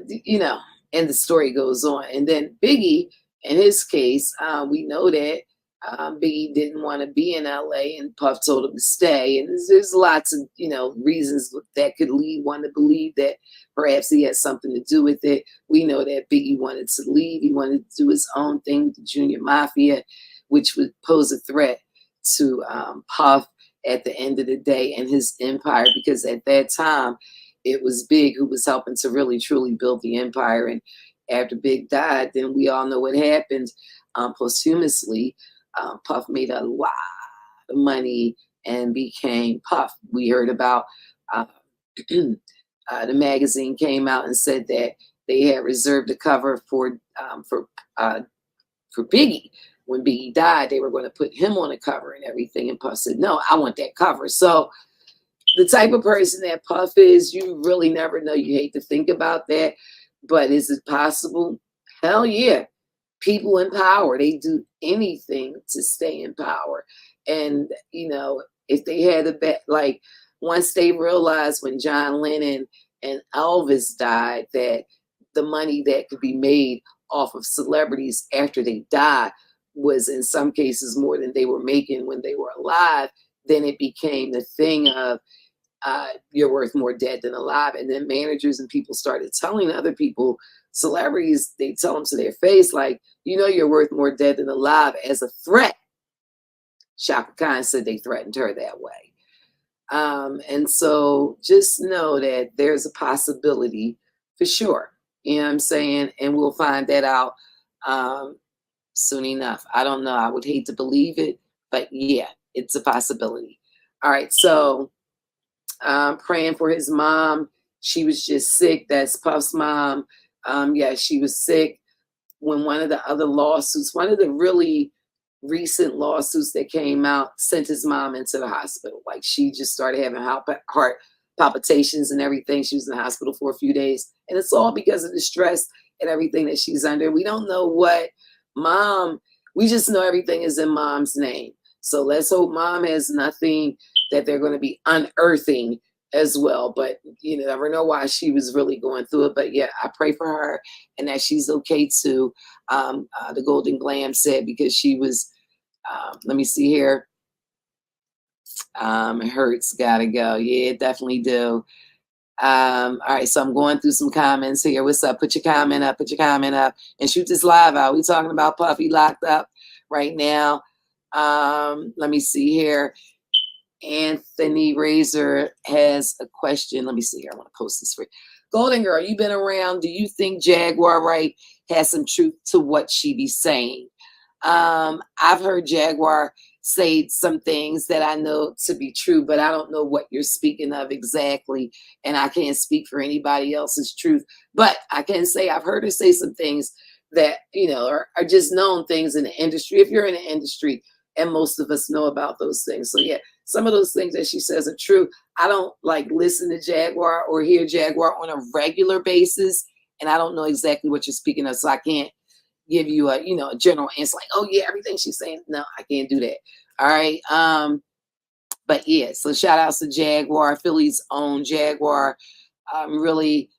you know, and the story goes on. And then Biggie, in his case, we know that Biggie didn't want to be in LA, and Puff told him to stay. And there's lots of, you know, reasons that could lead one to believe that perhaps he had something to do with it. We know that Biggie wanted to leave. He wanted to do his own thing with the Junior Mafia, which would pose a threat to Puff at the end of the day and his empire, because at that time it was Big who was helping to really truly build the empire. And after Big died, then we all know what happened posthumously. Puff made a lot of money and became Puff. We heard about the magazine came out and said that they had reserved a cover for Biggie. When Biggie died, they were going to put him on a cover and everything. And Puff said, no, I want that cover. So the type of person that Puff is, you really never know. You hate to think about that, but is it possible? Hell yeah. People in power, they do anything to stay in power. And, you know, if they had a bet, like once they realized when John Lennon and Elvis died that the money that could be made off of celebrities after they died was in some cases more than they were making when they were alive, then it became the thing of you're worth more dead than alive. And then managers and people started telling other people, celebrities, they tell them to their face, like, you know, you're worth more dead than alive, as a threat. Shaka Khan said they threatened her that way. And so just know that there's a possibility for sure. You know what I'm saying? And we'll find that out soon enough. I don't know. I would hate to believe it, but yeah, it's a possibility. All right. So praying for his mom. She was just sick. That's Puff's mom. Yeah, she was sick when one of the other lawsuits, one of the really recent lawsuits that came out, sent his mom into the hospital. Like, she just started having heart palpitations and everything. She was in the hospital for a few days. And it's all because of the stress and everything that she's under. We don't know what mom, we just know everything is in mom's name. So let's hope mom has nothing that they're going to be unearthing as well. But you never know why she was really going through it. But yeah, I pray for her and that she's okay too. The Golden Glam said, because she was, let me see here. It hurts, gotta go. Yeah, it definitely do. All right, so I'm going through some comments here. What's up? Put your comment up, and shoot this live out. We talking about Puffy locked up right now. Let me see here. Anthony Razor has a question. Let me see here. I want to post this for you. Golden Girl, you been around. Do you think Jaguar Wright has some truth to what she be saying? I've heard Jaguar say some things that I know to be true, but I don't know what you're speaking of exactly. And I can't speak for anybody else's truth. But I can say I've heard her say some things that, are just known things in the industry. If you're in the industry, and most of us know about those things. So yeah, some of those things that she says are true. I don't listen to Jaguar or hear Jaguar on a regular basis. And I don't know exactly what you're speaking of. So I can't give you a general answer like, oh yeah, everything she's saying. No, I can't do that. All right. But yeah, so shout outs to Jaguar, Philly's own Jaguar. Really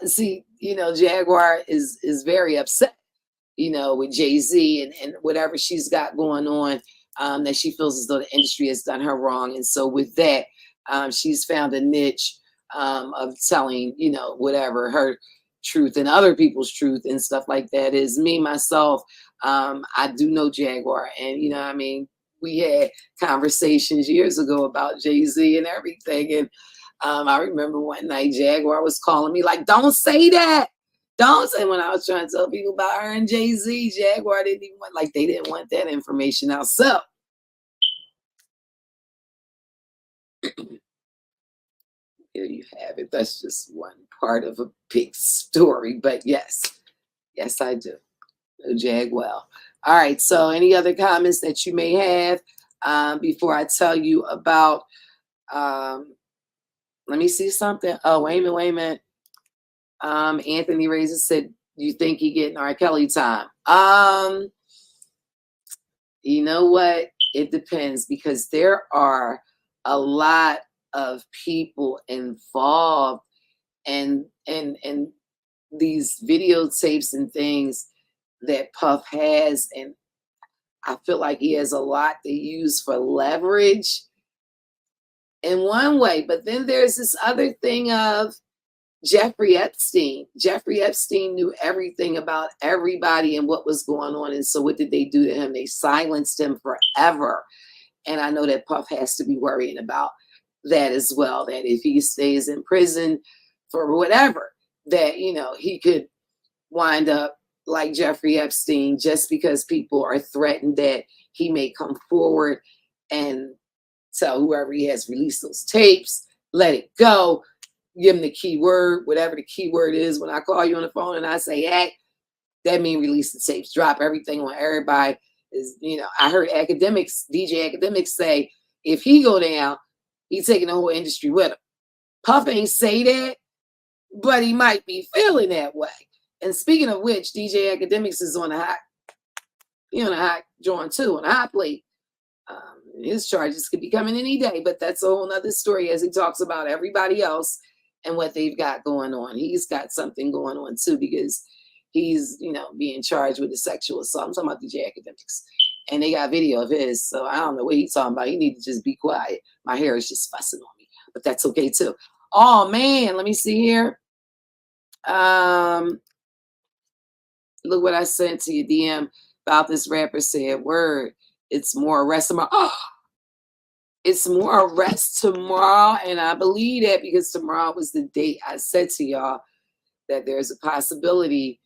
Jaguar is very upset, with Jay-Z and whatever she's got going on, that she feels as though the industry has done her wrong. And so with that, she's found a niche of telling, whatever her truth and other people's truth and stuff like that is. Me, myself, I do know Jaguar, and we had conversations years ago about Jay-Z and everything. And I remember one night Jaguar was calling me like, don't say that. Don't say, when I was trying to tell people about her and Jay-Z, Jaguar didn't even they didn't want that information out. So here you have it. That's just one part of a big story. But yes, I do know Jag well. All right. So any other comments that you may have before I tell you about, let me see something. Oh, wait a minute. Anthony Razor said, you think he getting R. Kelly time? You know what? It depends, because there are a lot of people involved, and these videotapes and things that Puff has, and I feel like he has a lot to use for leverage in one way. But then there's this other thing of Jeffrey Epstein. Jeffrey Epstein knew everything about everybody and what was going on. And so what did they do to him? They silenced him forever. And I know that Puff has to be worrying about that as well, that if he stays in prison for whatever, that, you know, he could wind up like Jeffrey Epstein, just because people are threatened that he may come forward and tell whoever he has released those tapes, let it go, give him the keyword, whatever the keyword is. When I call you on the phone and I say, hey, that means release the tapes, drop everything on everybody. Is, you know, I heard academics, DJ academics say, if he go down, he's taking the whole industry with him. Puff ain't say that, but he might be feeling that way. And speaking of which, DJ Academics is on a hot, on a hot joint too, on a hot plate. His charges could be coming any day, but that's a whole nother story as he talks about everybody else and what they've got going on. He's got something going on too, because he's, you know, being charged with a sexual assault. I'm talking about DJ Academics. And they got video of his, so I don't know what he's talking about. He need to just be quiet. My hair is just fussing on me, but that's okay too. Oh man, let me see here. Look what I sent to your DM about this rapper said, word, it's more arrest tomorrow. Oh, it's more arrest tomorrow. And I believe that because tomorrow was the date I said to y'all that there's a possibility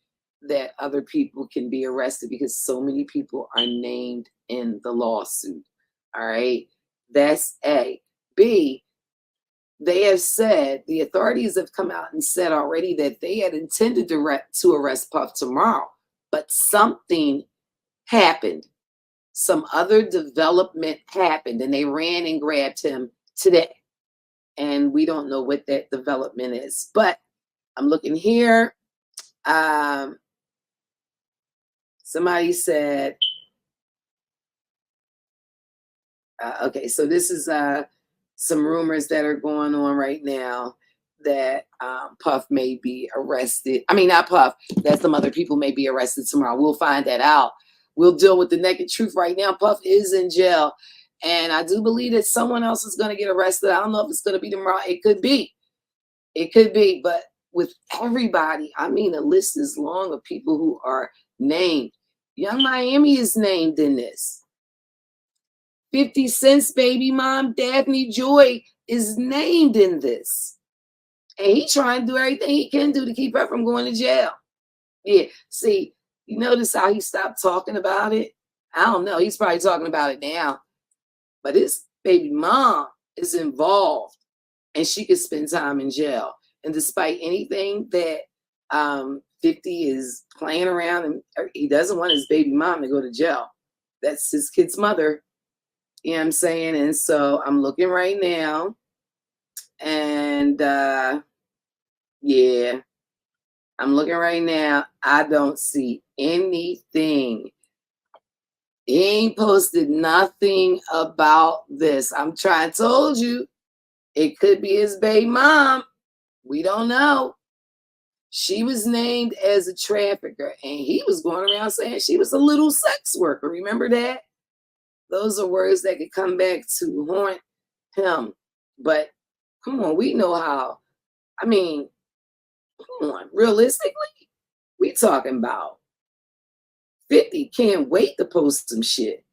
that other people can be arrested because so many people are named in the lawsuit. All right. That's A. B, they have said, the authorities have come out and said already that they had intended to arrest Puff tomorrow, but something happened. Some other development happened and they ran and grabbed him today. And we don't know what that development is, but I'm looking here. Somebody said, okay, so this is some rumors that are going on right now that Puff may be arrested. I mean, not Puff, that some other people may be arrested tomorrow. We'll find that out. We'll deal with the naked truth right now. Puff is in jail. And I do believe that someone else is going to get arrested. I don't know if it's going to be tomorrow. It could be. It could be. But with everybody, I mean, the list is long of people who are named. Young Miami is named in this. 50 Cent's baby mom, Daphne Joy, is named in this. And he's trying to do everything he can do to keep her from going to jail. Yeah, see, you notice how he stopped talking about it? I don't know. He's probably talking about it now. But his baby mom is involved, and she could spend time in jail. And despite anything that 50 is playing around, and he doesn't want his baby mom to go to jail. That's his kid's mother. You know what I'm saying? And so I'm looking right now, and yeah, I'm looking right now. I don't see anything. He ain't posted nothing about this. I'm trying, told you, it could be his baby mom. We don't know. She was named as a trafficker, and he was going around saying she was a little sex worker. Remember that? Those are words that could come back to haunt him. But come on, we know how. I mean, come on, realistically, we talking about 50 can't wait to post some shit.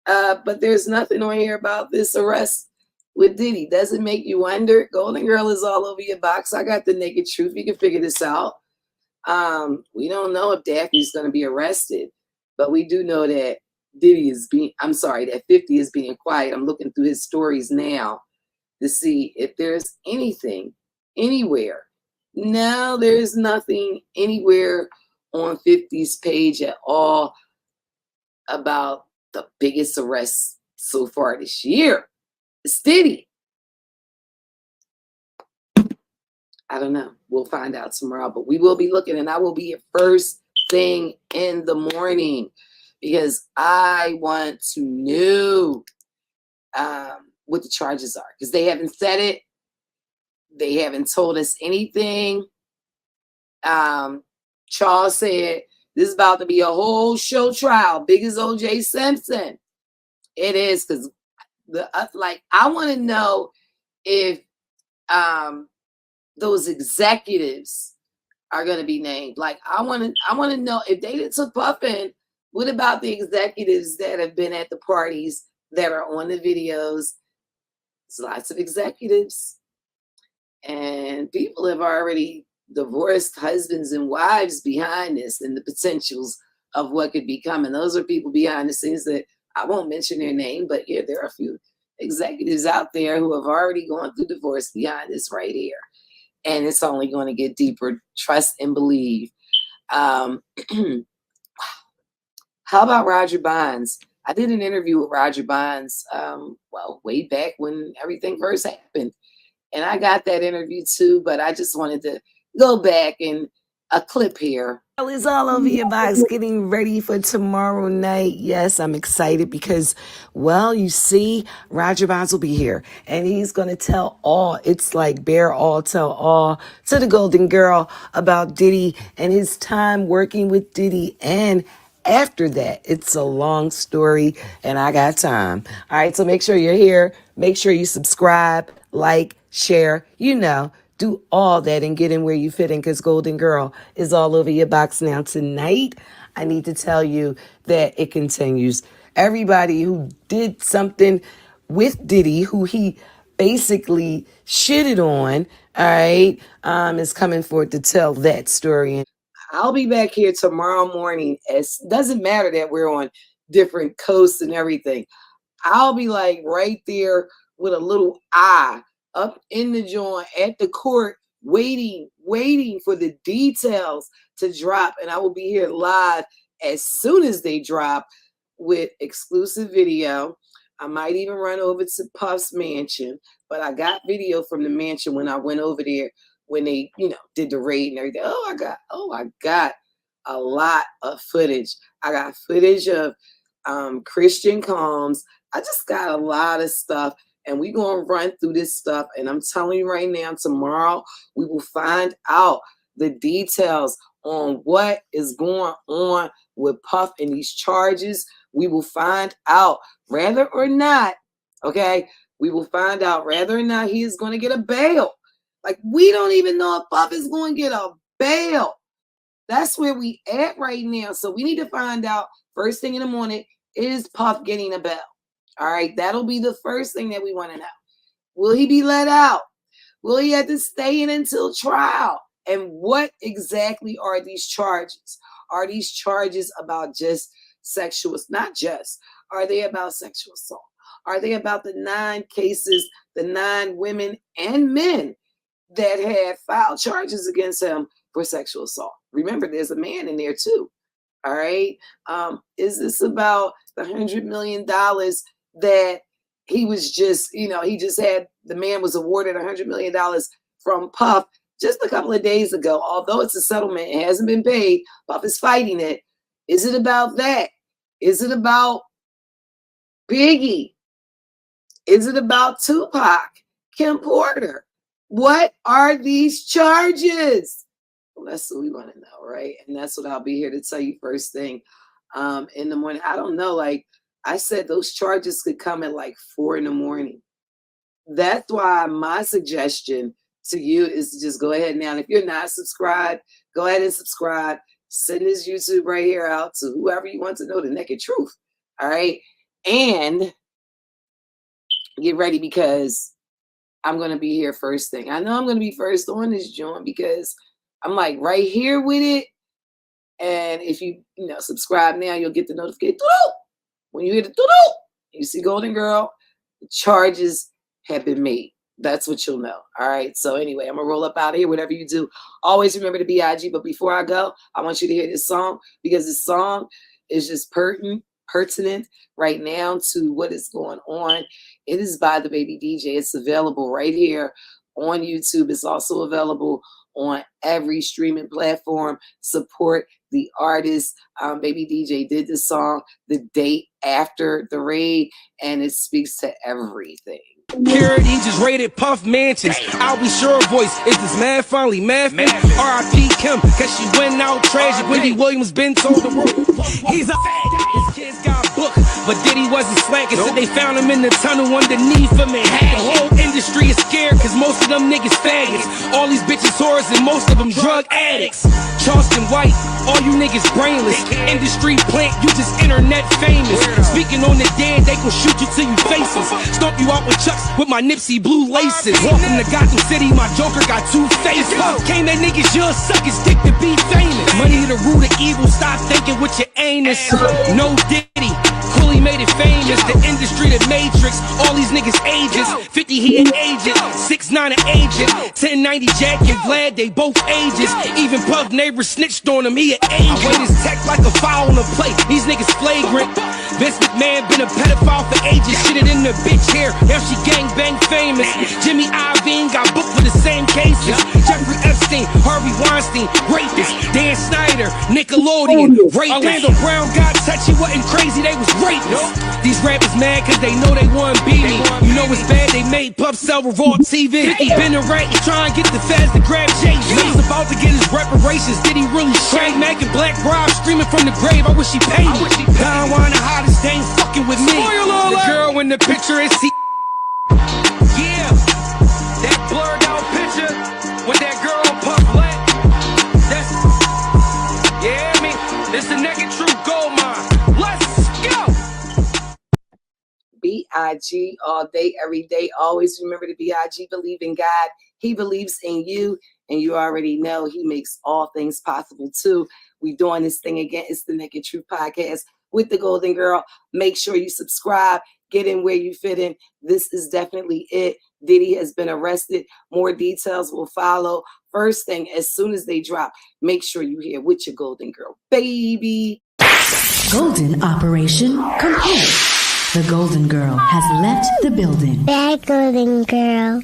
But there's nothing on here about this arrest with Diddy. Does it make you wonder? Golden Girl is all over your box. I got the naked truth. You can figure this out. We don't know if Daphne's going to be arrested, but we do know that that 50 is being quiet. I'm looking through his stories now to see if there's anything anywhere. No, there's nothing anywhere on 50's page at all about the biggest arrest so far this year. It's Diddy. I don't know. We'll find out tomorrow, but we will be looking, and I will be at first thing in the morning because I want to know what the charges are, because they haven't said it. They haven't told us anything. Charles said this is about to be a whole show trial, big as O.J. Simpson. It is, because I want to know if those executives are going to be named. Like, I want to know if they took Puff in. What about the executives that have been at the parties that are on the videos? There's lots of executives, and people have already divorced husbands and wives behind this, and the potentials of what could be coming. Those are people behind the scenes that I won't mention their name, but yeah, there are a few executives out there who have already gone through divorce behind this right here. And it's only going to get deeper. Trust and believe. How about Roger Bonds? I did an interview with Roger Bonds, way back when everything first happened. And I got that interview too, but I just wanted to go back and a clip here. It's all over your box, getting ready for tomorrow night. Yes, I'm excited because, well, you see, Roger Bonds will be here and he's going to tell all. It's like bear all, tell all to the Golden Girl about Diddy and his time working with Diddy. And after that, it's a long story and I got time. All right, so make sure you're here. Make sure you subscribe, like, share, do all that and get in where you fit in, because Golden Girl is all over your box now. Tonight, I need to tell you that it continues. Everybody who did something with Diddy, who he basically shitted on, all right, is coming forward to tell that story. And I'll be back here tomorrow morning. It doesn't matter that we're on different coasts and everything. I'll be like right there with a little eye up in the joint at the court, waiting for the details to drop. And I will be here live as soon as they drop with exclusive video. I might even run over to Puff's mansion, but I got video from the mansion when I went over there when they, did the raid and everything. I got a lot of footage. I got footage of Christian Combs. I just got a lot of stuff. And we're going to run through this stuff. And I'm telling you right now, tomorrow, we will find out the details on what is going on with Puff and these charges. We will find out whether or not, we will find out whether or not he is going to get a bail. Like, we don't even know if Puff is going to get a bail. That's where we at right now. So we need to find out first thing in the morning, is Puff getting a bail? All right, that'll be the first thing that we want to know. Will he be let out? Will he have to stay in until trial? And what exactly are these charges? Are these charges about just sexual? Not just. Are they about sexual assault? Are they about the 9 cases, the 9 women and men that have filed charges against him for sexual assault? Remember, there's a man in there too. All right. Is this about the $100 million that he was just, he just had, the man was awarded $100 million from Puff just a couple of days ago? Although it's a settlement, it hasn't been paid. Puff is fighting it. Is it about that? Is it about Biggie? Is it about Tupac, Kim Porter? What are these charges? Well, that's what we want to know, right? And that's what I'll be here to tell you first thing in the morning. I don't know, like I said, those charges could come at like 4 in the morning. That's why my suggestion to you is to just go ahead now. And if you're not subscribed, go ahead and subscribe. Send this YouTube right here out to whoever you want to know the naked truth. All right. And get ready, because I'm going to be here first thing. I know I'm going to be first on this joint because I'm like right here with it. And if you, subscribe now, you'll get the notification. When you hear the you see Golden Girl, the charges have been made. That's what you'll know. All right. So anyway, I'm going to roll up out of here. Whatever you do, always remember to be IG. But before I go, I want you to hear this song, because this song is just pertinent right now to what is going on. It is by the Baby DJ. It's available right here on YouTube. It's also available on every streaming platform. Support the artist. Baby DJ did the song the day after the raid, and it speaks to everything. Security just raided Puff mansions. I'll be sure voice. Is this mad finally mad? R.I.P. Kim, cause she went out tragic. Wendy Williams been told the world he's a fag. His kids got booked, but Diddy wasn't slacking. Said they found him in the tunnel underneath him and had the whole industry is scared, cause most of them niggas faggots. All these bitches whores and most of them drug addicts. Charleston White, all you niggas brainless. Industry plant, you just internet famous. Speaking on the dead, they gon' shoot you till you faceless. Stomp you out with chucks with my Nipsey blue laces. Welcome to Gotham City, my Joker got 2 faces. Came that niggas, you'll suck his dick to be famous. Money the root of evil, stop thinking with your anus. No Diddy, Cooley made it famous. The industry, the matrix, all these niggas ages. 50 he an agent, 6'9" an agent. 1090 Jack and Vlad, they both ages. Even Puff neighbor snitched on him, he an agent. I weigh his tech like a foul on the plate, these niggas flagrant. Vince McMahon been a pedophile for ages. Shitted in the bitch hair, now she gangbang famous. Jimmy Iovine got booked for the same cases. Jeffrey Epstein, Harvey Weinstein, rapist. Dan Snyder, Nickelodeon, rapist. Orlando Brown got touchy, wasn't crazy, they was rapists. These rappers mad cause they know they won't beat me. You know it's bad, they made Puff sell Revolt TV. He been a rat, he trying to get the feds to grab Jay-Z. He's about to get his reparations, did he really shake? Mac and Black Rob screaming from the grave, I wish he paid me. Don Juan the hottest, they ain't fucking with me. The girl in the picture is he. Yeah, that blurred out picture with that girl on Puff Black. That's, yeah, I mean, it's the naked truth gold mine. Let's go. B.I.G. all day, every day. Always remember to B.I.G. believe in God. He believes in you, and you already know he makes all things possible too. We doing this thing again. It's the Naked Truth Podcast with the Golden Girl. Make sure you subscribe. Get in where you fit in. This is definitely it. Diddy has been arrested. More details will follow. First thing, as soon as they drop, make sure you hear with your Golden Girl, baby. Golden operation complete. The Golden Girl has left the building. Bad Golden Girl.